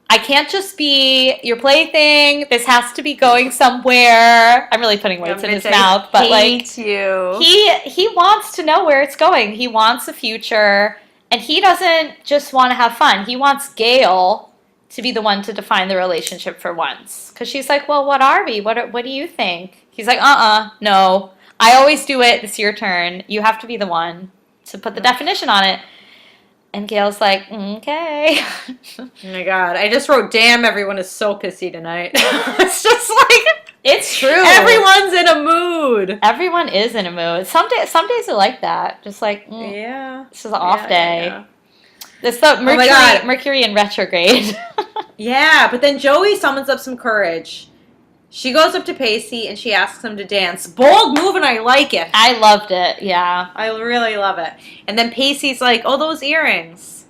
I can't just be your plaything. This has to be going somewhere. I'm really putting words in his mouth, but like you. He wants to know where it's going. He wants a future, and he doesn't just want to have fun. He wants Gail to be the one to define the relationship for once. Because she's like, well, what are we? What do you think? He's like, no. I always do it. It's your turn. You have to be the one to put the definition on it. And Gail's like, okay. Oh my God. I just wrote, damn, everyone is so pissy tonight. It's just like... It's true. Everyone's in a mood. Everyone is in a mood. Some days are like that. Just like, yeah. This is an off day. Yeah. It's the Mercury in retrograde. Yeah, but then Joey summons up some courage. She goes up to Pacey and she asks him to dance. Bold move, and I like it. I loved it, yeah. I really love it. And then Pacey's like, oh, those earrings.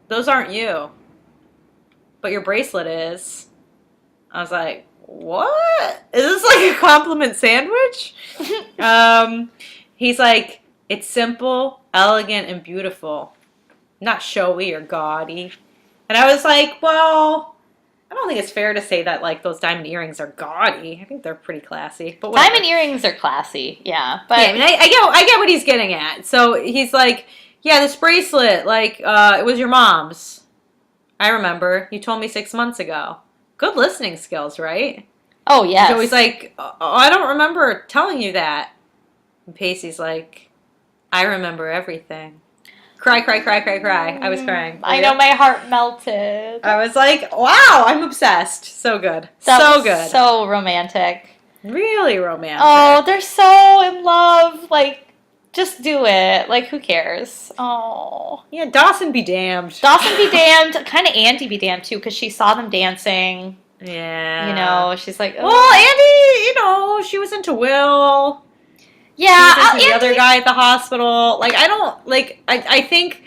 Those aren't you. But your bracelet is. I was like, what? Is this like a compliment sandwich? He's like, it's simple, elegant, and beautiful. Not showy or gaudy. And I was like, well... I don't think it's fair to say that, like, those diamond earrings are gaudy. I think they're pretty classy. But whatever. Diamond earrings are classy, yeah. But yeah, I mean, I get what he's getting at. So he's like, yeah, this bracelet, like, it was your mom's. I remember. You told me 6 months ago. Good listening skills, right? Oh, yes. So he's like, oh, I don't remember telling you that. And Pacey's like, I remember everything. Cry, cry, cry, cry, cry. I was crying. I know, my heart melted. I was like, wow, I'm obsessed. So good. Good. So romantic. Really romantic. Oh, they're so in love. Like, just do it. Like, who cares? Oh. Yeah, Dawson be damned. Dawson be damned. Kind of Andy be damned, too, because she saw them dancing. Yeah. You know, she's like, oh. Well, Andy, you know, she was into Will. Yeah, the other guy at the hospital. Like, I think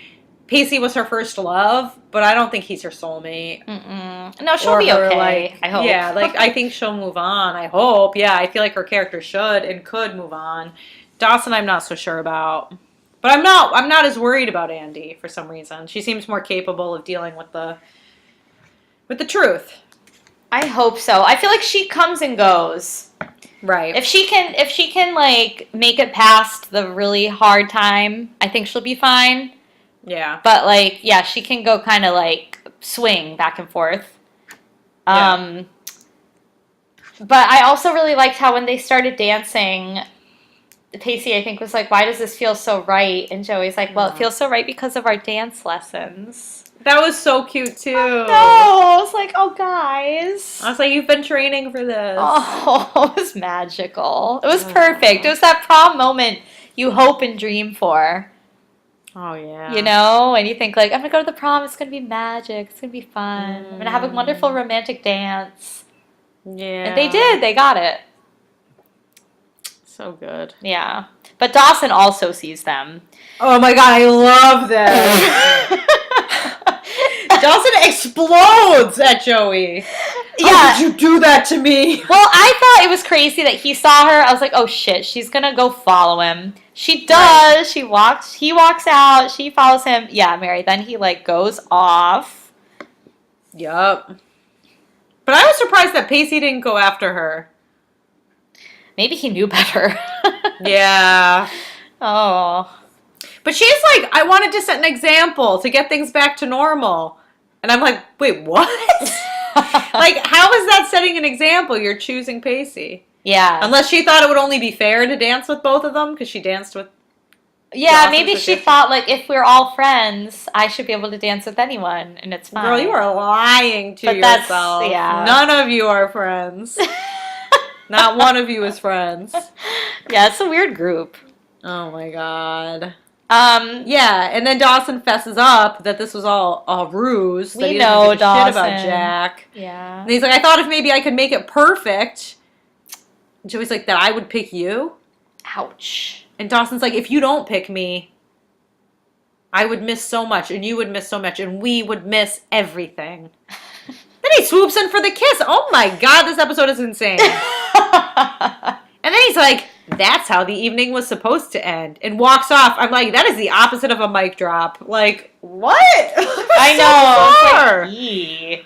Pacey was her first love, but I don't think he's her soulmate. No, she'll be okay. Like, I hope. Yeah, like, I think she'll move on. I hope. Yeah, I feel like her character should and could move on. Dawson, I'm not so sure about. But I'm not as worried about Andy for some reason. She seems more capable of dealing with the truth. I hope so. I feel like she comes and goes. Right. If she can like make it past the really hard time, I think she'll be fine. Yeah. But like, yeah, she can go kind of like swing back and forth. Yeah. But I also really liked how when they started dancing, Pacey, I think, was like, why does this feel so right? And Joey's like, well, it feels so right because of our dance lessons. That was so cute, too. No, I was like, oh, guys. I was like, you've been training for this. Oh, it was magical. It was perfect. It was that prom moment you hope and dream for. Oh, yeah. You know? And you think, like, I'm going to go to the prom. It's going to be magic. It's going to be fun. I'm going to have a wonderful romantic dance. Yeah. And they did. They got it. So good. Yeah. But Dawson also sees them. Oh, my God. I love this. Dawson explodes at Joey. Yeah. How did you do that to me? Well, I thought it was crazy that he saw her. I was like, oh, shit. She's going to go follow him. She does. Right. He walks out. She follows him. Yeah, Mary. Then he, like, goes off. Yup. But I was surprised that Pacey didn't go after her. Maybe he knew better. Yeah. Oh. But she's like, I wanted to set an example to get things back to normal. And I'm like, wait, what? Like, how is that setting an example? You're choosing Pacey. Yeah. Unless she thought it would only be fair to dance with both of them, because she danced with... Yeah, Dawson, maybe she thought, like, if we're all friends, I should be able to dance with anyone, and it's fine. Girl, you are lying to yourself. Yeah. None of you are friends. Not one of you is friends. Yeah, it's a weird group. Oh my god. Yeah, and then Dawson fesses up that this was all a ruse. That We he know give a Dawson. shit about Jack. Yeah. And he's like, I thought if maybe I could make it perfect. And Joey's like, that I would pick you? Ouch. And Dawson's like, if you don't pick me, I would miss so much, and you would miss so much, and we would miss everything. Then he swoops in for the kiss. Oh my god, this episode is insane. And then he's like, that's how the evening was supposed to end. And walks off. I'm like, that is the opposite of a mic drop. Like, what? I know. Like,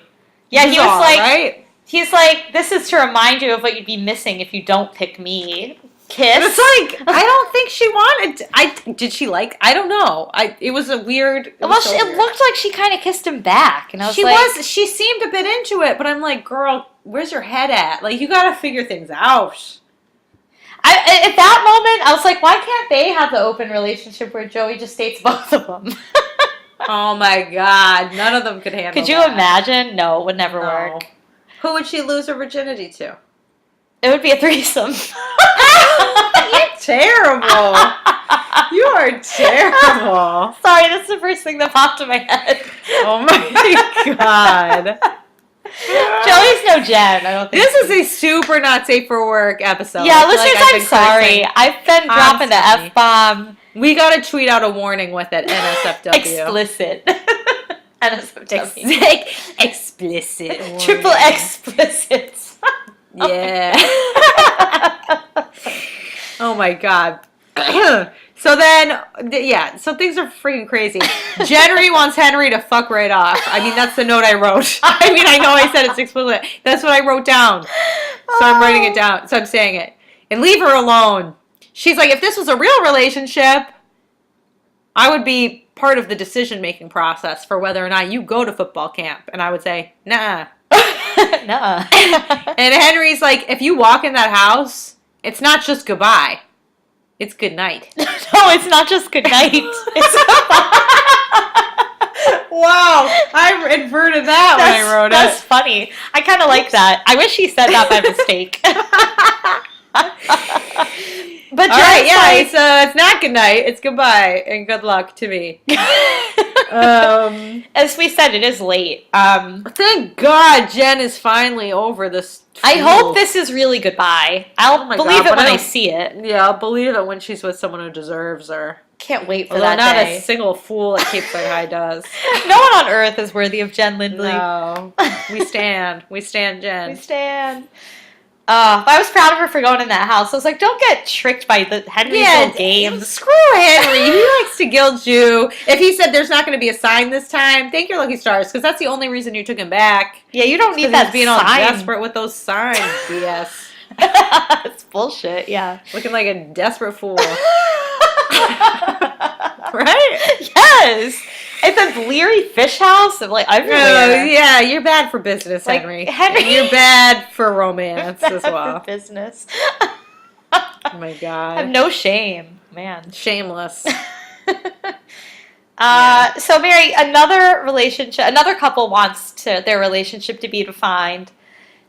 yeah, he was like, right? He's like, this is to remind you of what you'd be missing if you don't pick me. Kiss. But it's like, I don't think she wanted. Did she like? I don't know. It was a weird. It looked like she kind of kissed him back, and I was she seemed a bit into it, but I'm like, girl, where's your head at? Like, you got to figure things out. At that moment, I was like, why can't they have the open relationship where Joey just dates both of them? Oh my god, none of them could handle. Could you imagine? No, it would never work. Who would she lose her virginity to? It would be a threesome. You're terrible. You are terrible. Sorry, that's the first thing that popped in my head. Oh my god. Joey's no Jen, I don't think. This is a super not safe for work episode. Yeah, listeners, I'm sorry. I've been dropping the F-bomb. We gotta tweet out a warning with it, NSFW. Explicit. NSFW. Explicit. Warning. Triple explicit. Yeah. Oh my god. So then, yeah, so things are freaking crazy. Jenry wants Henry to fuck right off. I mean, that's the note I wrote. I mean, I know I said it's explicit. That's what I wrote down. So I'm writing it down. So I'm saying it. And leave her alone. She's like, if this was a real relationship, I would be part of the decision-making process for whether or not you go to football camp. And I would say, nah. Nuh-uh. And Henry's like, if you walk in that house, it's not just goodbye. It's good night. No, it's not just good night. It's goodbye. Wow, I inverted that when I wrote it. That's funny. I kind of like that. I wish he said that by mistake. But all right, yeah, it's not good night. It's goodbye and good luck to me. As we said, it is late. Thank God Jen is finally over this. I hope this is really goodbye. I'll believe it when I see it. Yeah, I'll believe it when she's with someone who deserves her. Can't wait for that day. Not a single fool at Cape Side High does. No one on earth is worthy of Jen Lindley. No. We stand. We stand Jen. We stand. I was proud of her for going in that house. I was like, don't get tricked by the Henry's little games. Screw Henry. He likes to guilt you. If he said there's not going to be a sign this time, thank your lucky stars, because that's the only reason you took him back. Yeah, you don't need that being all desperate with those signs, BS. It's bullshit, yeah. Looking like a desperate fool. Right? Yes. It's a Bleary Fish House of like everywhere. Yeah, you're bad for business, like, Henry. You're bad for romance as well. For business. Oh my god. I have no shame, man. Shameless. So Mary, another couple wants their relationship to be defined.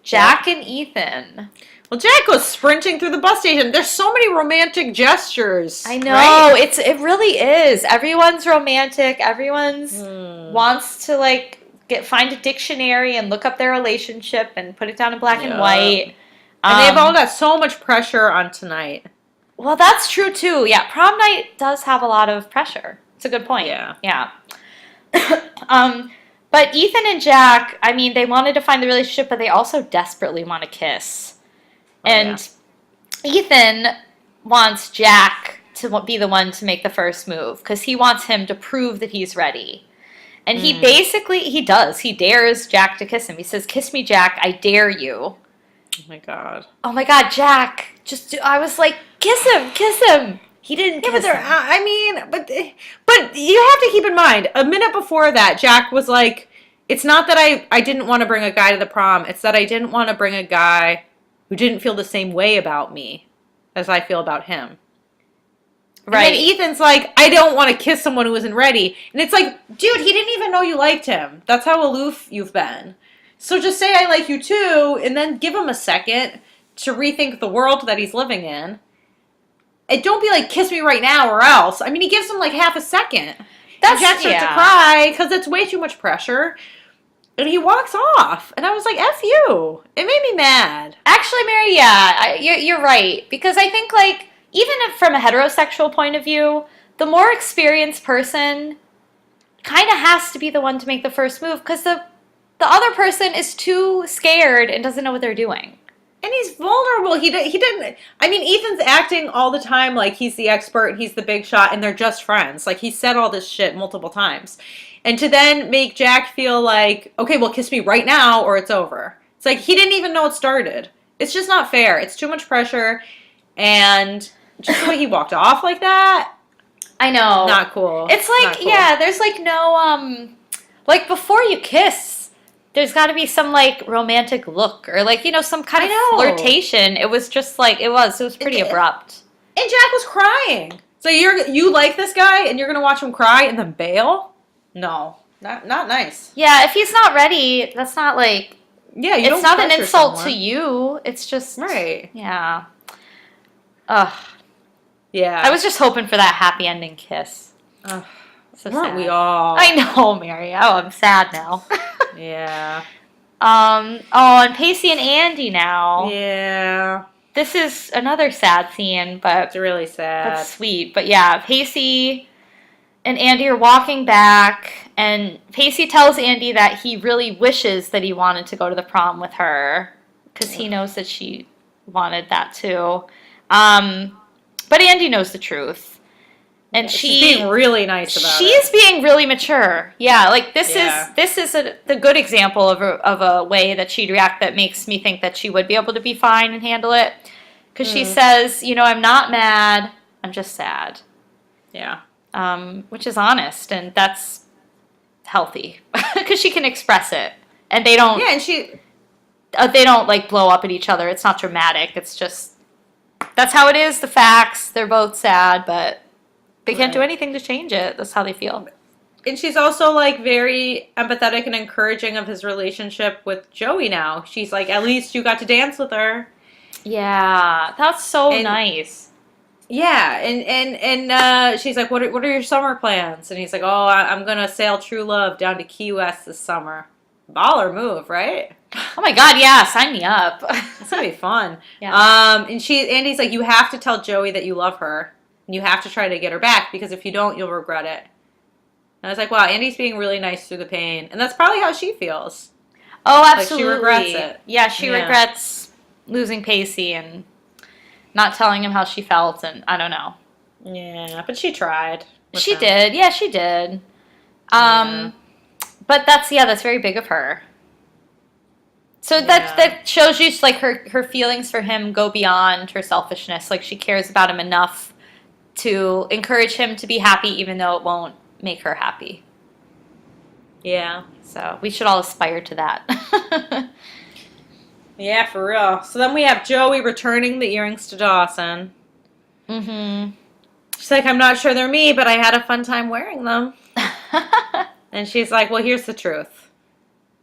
Jack and Ethan. Well, Jack goes sprinting through the bus station. There's so many romantic gestures. I know. Right? It really is. Everyone's romantic. Everyone's wants to find a dictionary and look up their relationship and put it down in black and white. And they've all got so much pressure on tonight. Well, that's true too. Yeah, prom night does have a lot of pressure. It's a good point. Yeah. But Ethan and Jack, I mean, they wanted to find the relationship, but they also desperately want to kiss. And Ethan wants Jack to be the one to make the first move because he wants him to prove that he's ready. And he basically, he does. He dares Jack to kiss him. He says, "Kiss me, Jack. I dare you." Oh my god. Oh my god, Jack. I was like, kiss him, kiss him. He didn't kiss him. I mean, but you have to keep in mind, a minute before that, Jack was like, it's not that I didn't want to bring a guy to the prom. It's that I didn't want to bring a guy who didn't feel the same way about me as I feel about him. Right. And then Ethan's like, I don't want to kiss someone who isn't ready. And it's like, dude, he didn't even know you liked him. That's how aloof you've been. So just say I like you too, and then give him a second to rethink the world that he's living in. And don't be like, kiss me right now or else. I mean, he gives him like half a second. And Jack starts to cry because it's way too much pressure. And he walks off. And I was like, F you. It made me mad. Actually, Mary, yeah, you're right. Because I think, like, even from a heterosexual point of view, the more experienced person kind of has to be the one to make the first move because the other person is too scared and doesn't know what they're doing. And he's vulnerable. He didn't. I mean, Ethan's acting all the time like he's the expert and he's the big shot and they're just friends. Like, he said all this shit multiple times. And to then make Jack feel like, okay, well, kiss me right now or it's over. It's like he didn't even know it started. It's just not fair. It's too much pressure. And just the way he walked off like that. I know. Not cool. It's like, cool. Yeah, there's like no, like before you kiss, there's got to be some like romantic look or like, you know, some kind of flirtation. It was just like, it was pretty abrupt. And Jack was crying. So you like this guy and you're going to watch him cry and then bail? No, not nice. Yeah, if he's not ready, that's not like, yeah, it's not an insult to you. It's just, right. Yeah. Ugh. Yeah. I was just hoping for that happy ending kiss. Ugh. So Weren't sad. we all? I know, Mary. Oh, I'm sad now. Yeah. Oh, and Pacey and Andy now. Yeah. This is another sad scene, but it's really sad. That's sweet. But yeah, Pacey and Andy are walking back, and Pacey tells Andy that he really wishes that he wanted to go to the prom with her because he knows that she wanted that too. But Andy knows the truth. And she's being really nice about it. She's being really mature. Yeah, like this is the good example of a way that she'd react that makes me think that she would be able to be fine and handle it. Because she says, you know, I'm not mad, I'm just sad. Yeah. Which is honest, and that's healthy. Because she can express it. And they don't... Yeah, and they don't, like, blow up at each other. It's not dramatic. It's just... That's how it is, the facts. They're both sad, but they can't do anything to change it. That's how they feel. And she's also, like, very empathetic and encouraging of his relationship with Joey now. She's like, at least you got to dance with her. Yeah, that's so nice. Yeah, and she's like, what are your summer plans? And he's like, oh, I'm going to sail True Love down to Key West this summer. Baller move, right? Oh my god, yeah, sign me up. It's gonna be fun. Yeah. And Andy's like, you have to tell Joey that you love her, and you have to try to get her back because if you don't, you'll regret it. And I was like, wow, Andy's being really nice through the pain, and that's probably how she feels. Oh, absolutely. Like she regrets it. Yeah, she regrets losing Pacey and not telling him how she felt, and I don't know. Yeah, but she tried. She did. Yeah, she did. But that's very big of her. So that shows you like her feelings for him go beyond her selfishness. Like she cares about him enough to encourage him to be happy even though it won't make her happy. Yeah. So we should all aspire to that. Yeah, for real. So then we have Joey returning the earrings to Dawson. Mm-hmm. She's like, I'm not sure they're me, but I had a fun time wearing them. And she's like, well, here's the truth.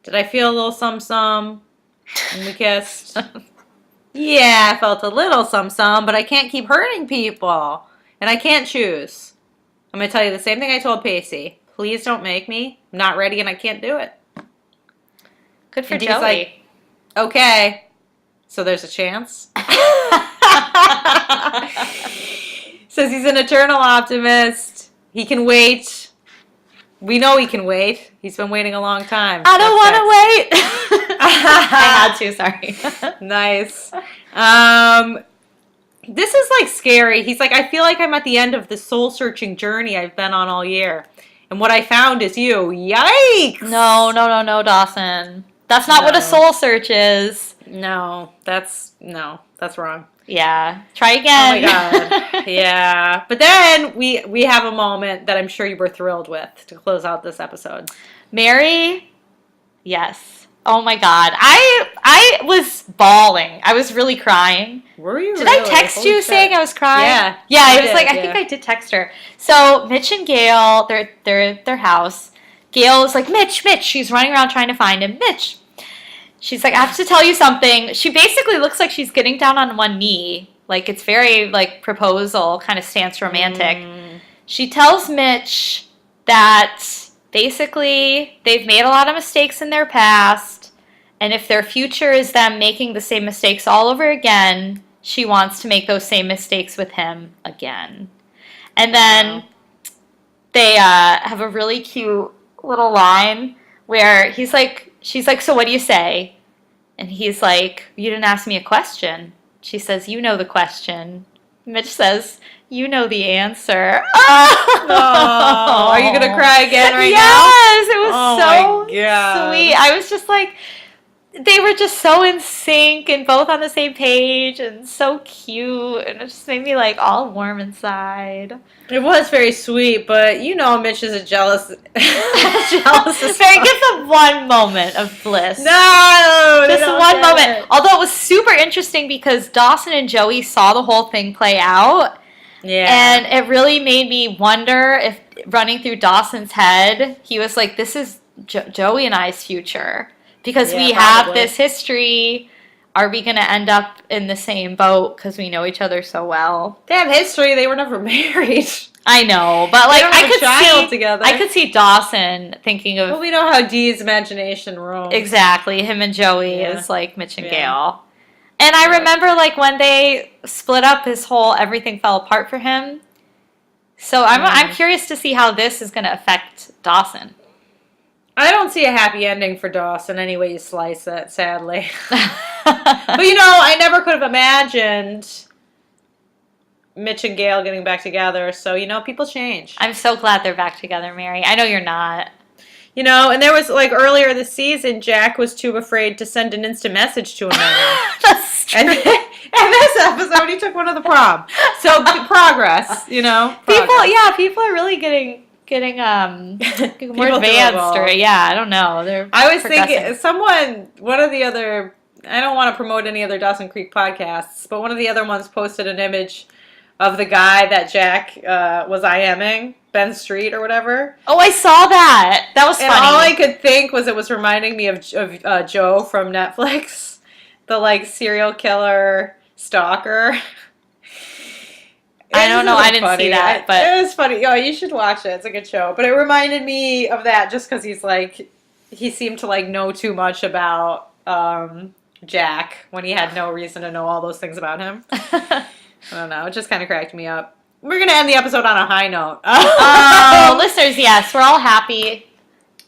Did I feel a little some when we kissed? Yeah, I felt a little some, but I can't keep hurting people. And I can't choose. I'm going to tell you the same thing I told Pacey. Please don't make me. I'm not ready and I can't do it. Good for and Joey. He's like, okay. So there's a chance? Says he's an eternal optimist. He can wait. We know he can wait. He's been waiting a long time. I don't want to wait. I had to, sorry. Nice. this is like scary. He's like, I feel like I'm at the end of the soul-searching journey I've been on all year. And what I found is you. Yikes! No, Dawson. That's not what a No. soul search is. No, that's wrong. Yeah. Try Oh my again. god. Yeah. But then we have a moment that I'm sure you were thrilled with to close out this episode. Mary, yes. Oh my God. I was bawling. I was really crying. Were you Did really? I text Holy you shit. saying I was crying? Yeah. Yeah, you I was did, like, I think I did text her. So Mitch and Gail, they're at their house. Gail is like, Mitch. She's running around trying to find him. Mitch. She's like, I have to tell you something. She basically looks like she's getting down on one knee. Like, it's very, like, proposal, kind of stance romantic. She tells Mitch that basically they've made a lot of mistakes in their past, and if their future is them making the same mistakes all over again, she wants to make those same mistakes with him again. And then they have a really cute little line where she's like, so what do you say? And he's like, you didn't ask me a question. She says, you know the question. Mitch says, you know the answer. Oh, are you gonna cry again right now? Yes, it was Oh so my God. sweet. I was just like, they were just so in sync and both on the same page and so cute, and it just made me like all warm inside. It was very sweet, but you know Mitch is a jealous as Very, fuck. give them one moment of bliss. No, they Just don't one get moment. it. Although it was super interesting because Dawson and Joey saw the whole thing play out. Yeah. And it really made me wonder if, running through Dawson's head, he was like, this is Joey and I's future. Because Yeah, we have probably. this history. Are we going to end up in the same boat because we know each other so well? They have history. They were never married. I know, but like don't have a child together. I could see Dawson thinking of Well, we know how Dee's imagination roams. exactly him and Joey Yeah. is like Mitch and Yeah. Gail. And I Yeah. remember like when they split up, his whole everything fell apart for him. So I'm curious to see how this is going to affect Dawson. I don't see a happy ending for Dawson any way you slice it, sadly. But you know, I never could have imagined Mitch and Gail getting back together. So, you know, people change. I'm so glad they're back together, Mary. I know you're not. You know, and there was like earlier this season, Jack was too afraid to send an instant message to Amanda. That's true. And this episode, he took one to the prom. So progress, you know. People are really getting more People advanced, evolve. or yeah, I don't know. They're I was progressing. thinking, one of the other, I don't want to promote any other Dawson Creek podcasts, but one of the other ones posted an image of the guy that Jack was IMing, Ben Street or whatever. Oh, I saw that. That was And funny. all I could think was it was reminding me of Joe from Netflix, the like serial killer stalker. I don't know. I didn't Funny. see that, but it was funny. Oh, you should watch it. It's a good show. But it reminded me of that just because he seemed to like know too much about Jack when he had no reason to know all those things about him. I don't know. It just kind of cracked me up. We're gonna end the episode on a high note. oh, listeners, yes, we're all happy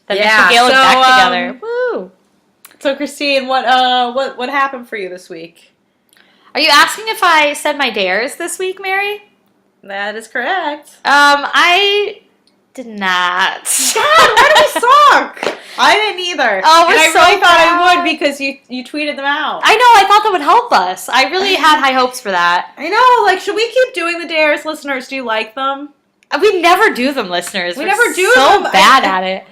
that Mitch and Gail are back together. Woo! So Christine, what happened for you this week? Are you asking if I said my dares this week, Mary? That is correct. I did not. God, why do we suck? I didn't either. Oh, we're and I so really thought I bad. would because you tweeted them out. I know. I thought that would help us. I really had high hopes for that. I know. Like, should we keep doing the dares, listeners? Do you like them? We never do them, listeners. We We're never do so them. bad at it.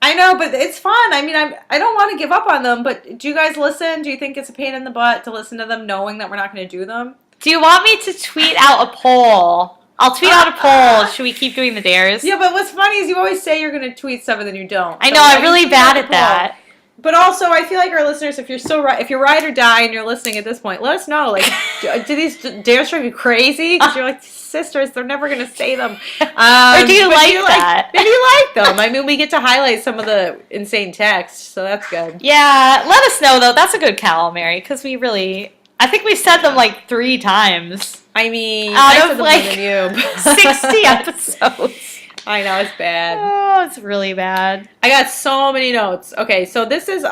I know, but it's fun. I mean, I don't want to give up on them, but do you guys listen? Do you think it's a pain in the butt to listen to them knowing that we're not going to do them? Do you want me to tweet out a poll? I'll tweet out a poll. Should we keep doing the dares? Yeah, but what's funny is you always say you're going to tweet stuff and then you don't. I So, know. I'm mean, really tweet bad out at the poll. that. But also, I feel like our listeners, if you're ride or die and you're listening at this point, let us know. Like, do these dares drive you crazy? Because you're like, sisters, they're never going to say them. Or do you but like that? Maybe you like them. I mean, we get to highlight some of the insane text, so that's good. Yeah, let us know, though. That's a good call, Mary, because I think we said them like 3 times. I mean, Out I of, said them more like, than you. 60 episodes. I know, it's bad. Oh, it's really bad. I got so many notes. Okay, so this is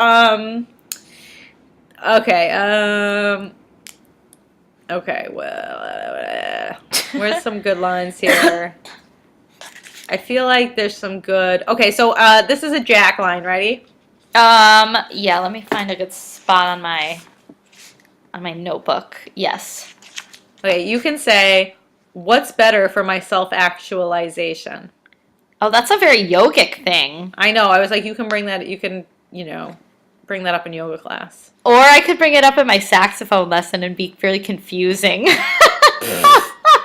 Okay, well, where's some good lines here? I feel like there's some good. Okay, so this is a Jack line. Ready? Yeah, let me find a good spot on my notebook. Yes. Okay, you can say, "What's better for my self-actualization?" Oh, that's a very yogic thing. I know. I was like, you can bring that. You can, bring that up in yoga class. Or I could bring it up in my saxophone lesson and be really confusing.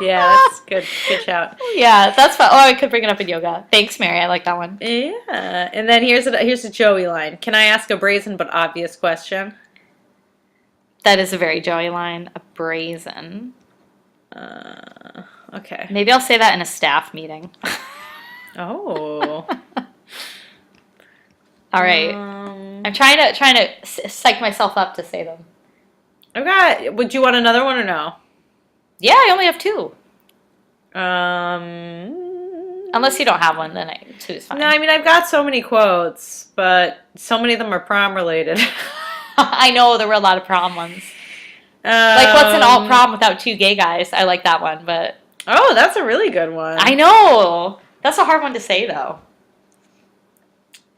Yeah, that's good. Good shout. Yeah, that's fun. Oh, I could bring it up in yoga. Thanks, Mary. I like that one. Yeah, and then here's a Joey line. Can I ask a brazen but obvious question? That is a very Joey line. A brazen. Okay. Maybe I'll say that in a staff meeting. Oh. All right. I'm trying to psych myself up to say them. Okay. Would you want another one or no? Yeah, I only have two. Um. Unless you don't have one, then two is fine. No, I mean I've got so many quotes, but so many of them are prom related. I know there were a lot of prom ones. Like, what's an alt prom without two gay guys? I like that one, but... Oh, that's a really good one. I know! That's a hard one to say, though.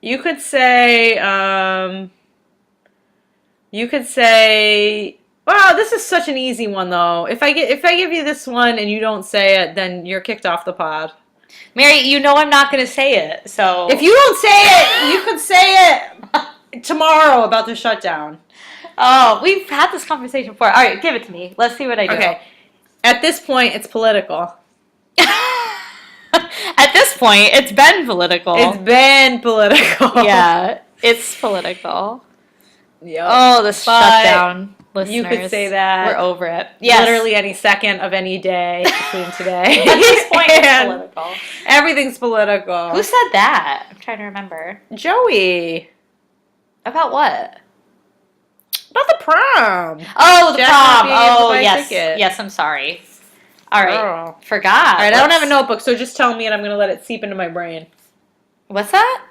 You could say, wow, this is such an easy one, though. If I give you this one and you don't say it, then you're kicked off the pod. Mary, you know I'm not going to say it, so... If you don't say it, you could say it tomorrow about the shutdown. Oh, we've had this conversation before. All right, give it to me. Let's see what I do. Okay. At this point, it's political. At this point, it's been political. It's been political. Yeah, it's political. Yep. Oh, the shutdown, listeners. You could say that. We're over it. Yes. Literally any second of any day between today. At this point, it's political. Everything's political. Who said that? I'm trying to remember. Joey. About what? About the prom. Oh, the Jack prom. not being able to Oh, buy a yes. ticket. Yes, I'm sorry. All right. Girl. Forgot. All right, I don't have a notebook, so just tell me and I'm going to let it seep into my brain. What's that?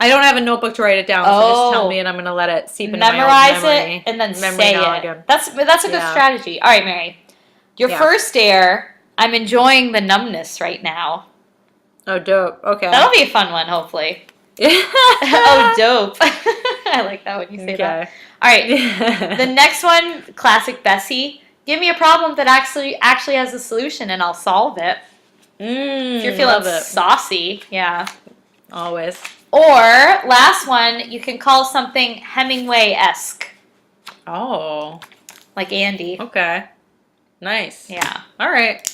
I don't have a notebook to write it down, so just tell me and I'm going to let it seep into my Memorize memory. it and then Memory say now it. again. That's a good strategy. All right, Mary. Your first dare, I'm enjoying the numbness right now. Oh, dope. Okay. That'll be a fun one, hopefully. Oh, dope. I like that when you say that. All right. The next one, classic Bessie. Give me a problem that actually has a solution and I'll solve it. If you're feeling saucy, yeah. Always. Or, last one, you can call something Hemingway-esque. Oh. Like Andy. Okay. Nice. Yeah. All right.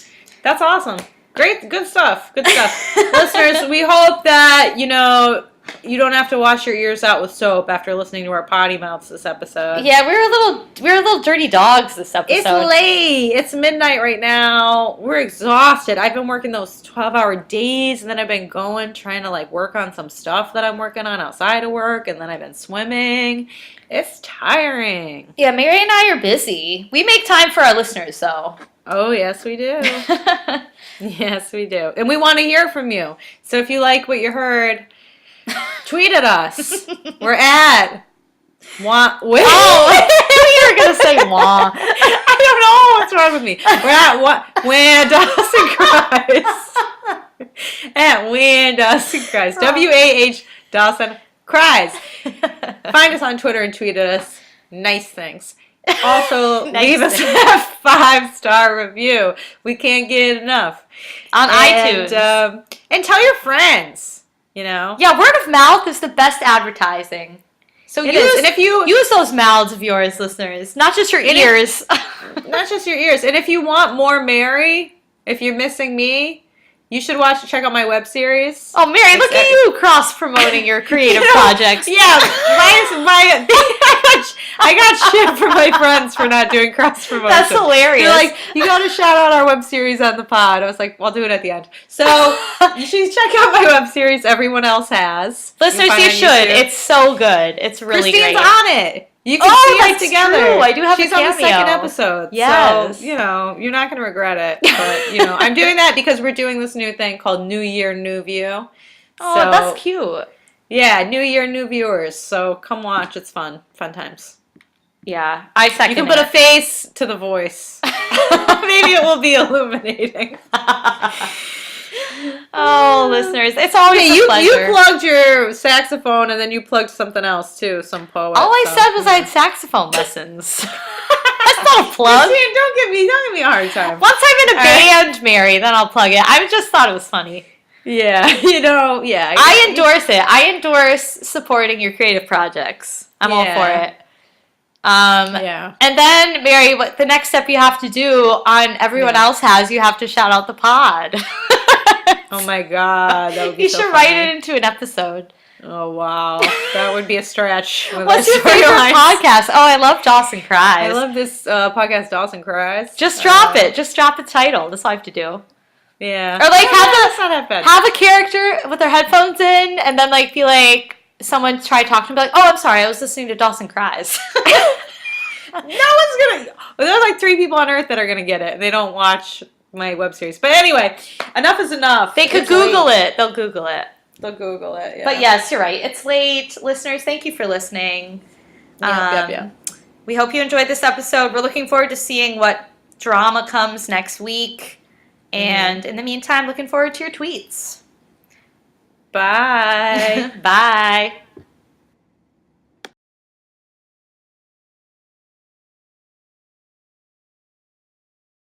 That's awesome. Great. Good stuff. Good stuff. Listeners, we hope that, you don't have to wash your ears out with soap after listening to our potty mouths this episode. Yeah, we're a little dirty dogs this episode. It's late. It's midnight right now. We're exhausted. I've been working those 12-hour days, and then I've been trying to work on some stuff that I'm working on outside of work, and then I've been swimming. It's tiring. Yeah, Mary and I are busy. We make time for our listeners, though. Oh, yes, we do. Yes, we do. And we want to hear from you. So if you like what you heard, tweet at us. We're at wah. Wait. Oh, you were gonna say wah. I don't know what's wrong with me. We're at what? When Dawson Cries. At When Dawson Cries. WAH Dawson Cries. Find us on Twitter and tweet at us. Nice things. Also, leave us a 5-star review. We can't get enough on iTunes. And tell your friends. Yeah, word of mouth is the best advertising. So and if you use those mouths of yours, listeners, not just your ears. Not just your ears. And if you want more Mary, if you're missing me, you should check out my web series. Oh, Mary, look at you cross-promoting your creative projects. Yeah, I got shit from my friends for not doing cross-promotion. That's hilarious. They're like, you got to shout out our web series on the pod. I was like, I'll do it at the end. So you should check out my web series everyone else has. Listeners, you should. YouTube. It's so good. It's really Christine's great. on it. You can see us together. True. I do have She's a cameo. on the second episode. Yes. So, you're not going to regret it. But, I'm doing that because we're doing this new thing called New Year, New View. Oh, that's cute. Yeah, New Year, New Viewers. So come watch. It's fun. Fun times. Yeah, I second You can put a it. face to the voice. Maybe it will be illuminating. Oh, listeners, it's always Hey, a you pleasure. plugged your saxophone and then you plugged something else too, some poet. All I so, said was you I know. had saxophone lessons. That's not a plug. Christine, don't give me a hard time. Once I'm in a All right. band, Mary, then I'll plug it. I just thought it was funny. Yeah, yeah. I endorse it. I endorse supporting your creative projects. I'm all for Yeah. it. Yeah. And then, Mary, what the next step you have to do on everyone Yeah. else has, you have to shout out the pod. Oh my God, that would be You so should funny. write it into an episode. Oh wow, that would be a stretch. With What's our your favorite storylines. podcast? Oh, I love Dawson Cries. I love this podcast, Dawson Cries. Just drop it. Just drop the title. That's all I have to do. Yeah. Or like That's not that bad. have a character with their headphones in, and then like be like someone try talking to me, like, oh, I'm sorry, I was listening to Dawson Cries. No one's gonna. There are like 3 people on Earth that are gonna get it. They don't watch my web series. But anyway, enough is enough. They could It's Google late. it. They'll Google it. They'll Google it. Yeah. But yes, you're right. It's late. Listeners, thank you for listening. Yeah. We hope you enjoyed this episode. We're looking forward to seeing what drama comes next week. And in the meantime, looking forward to your tweets. Bye. Bye.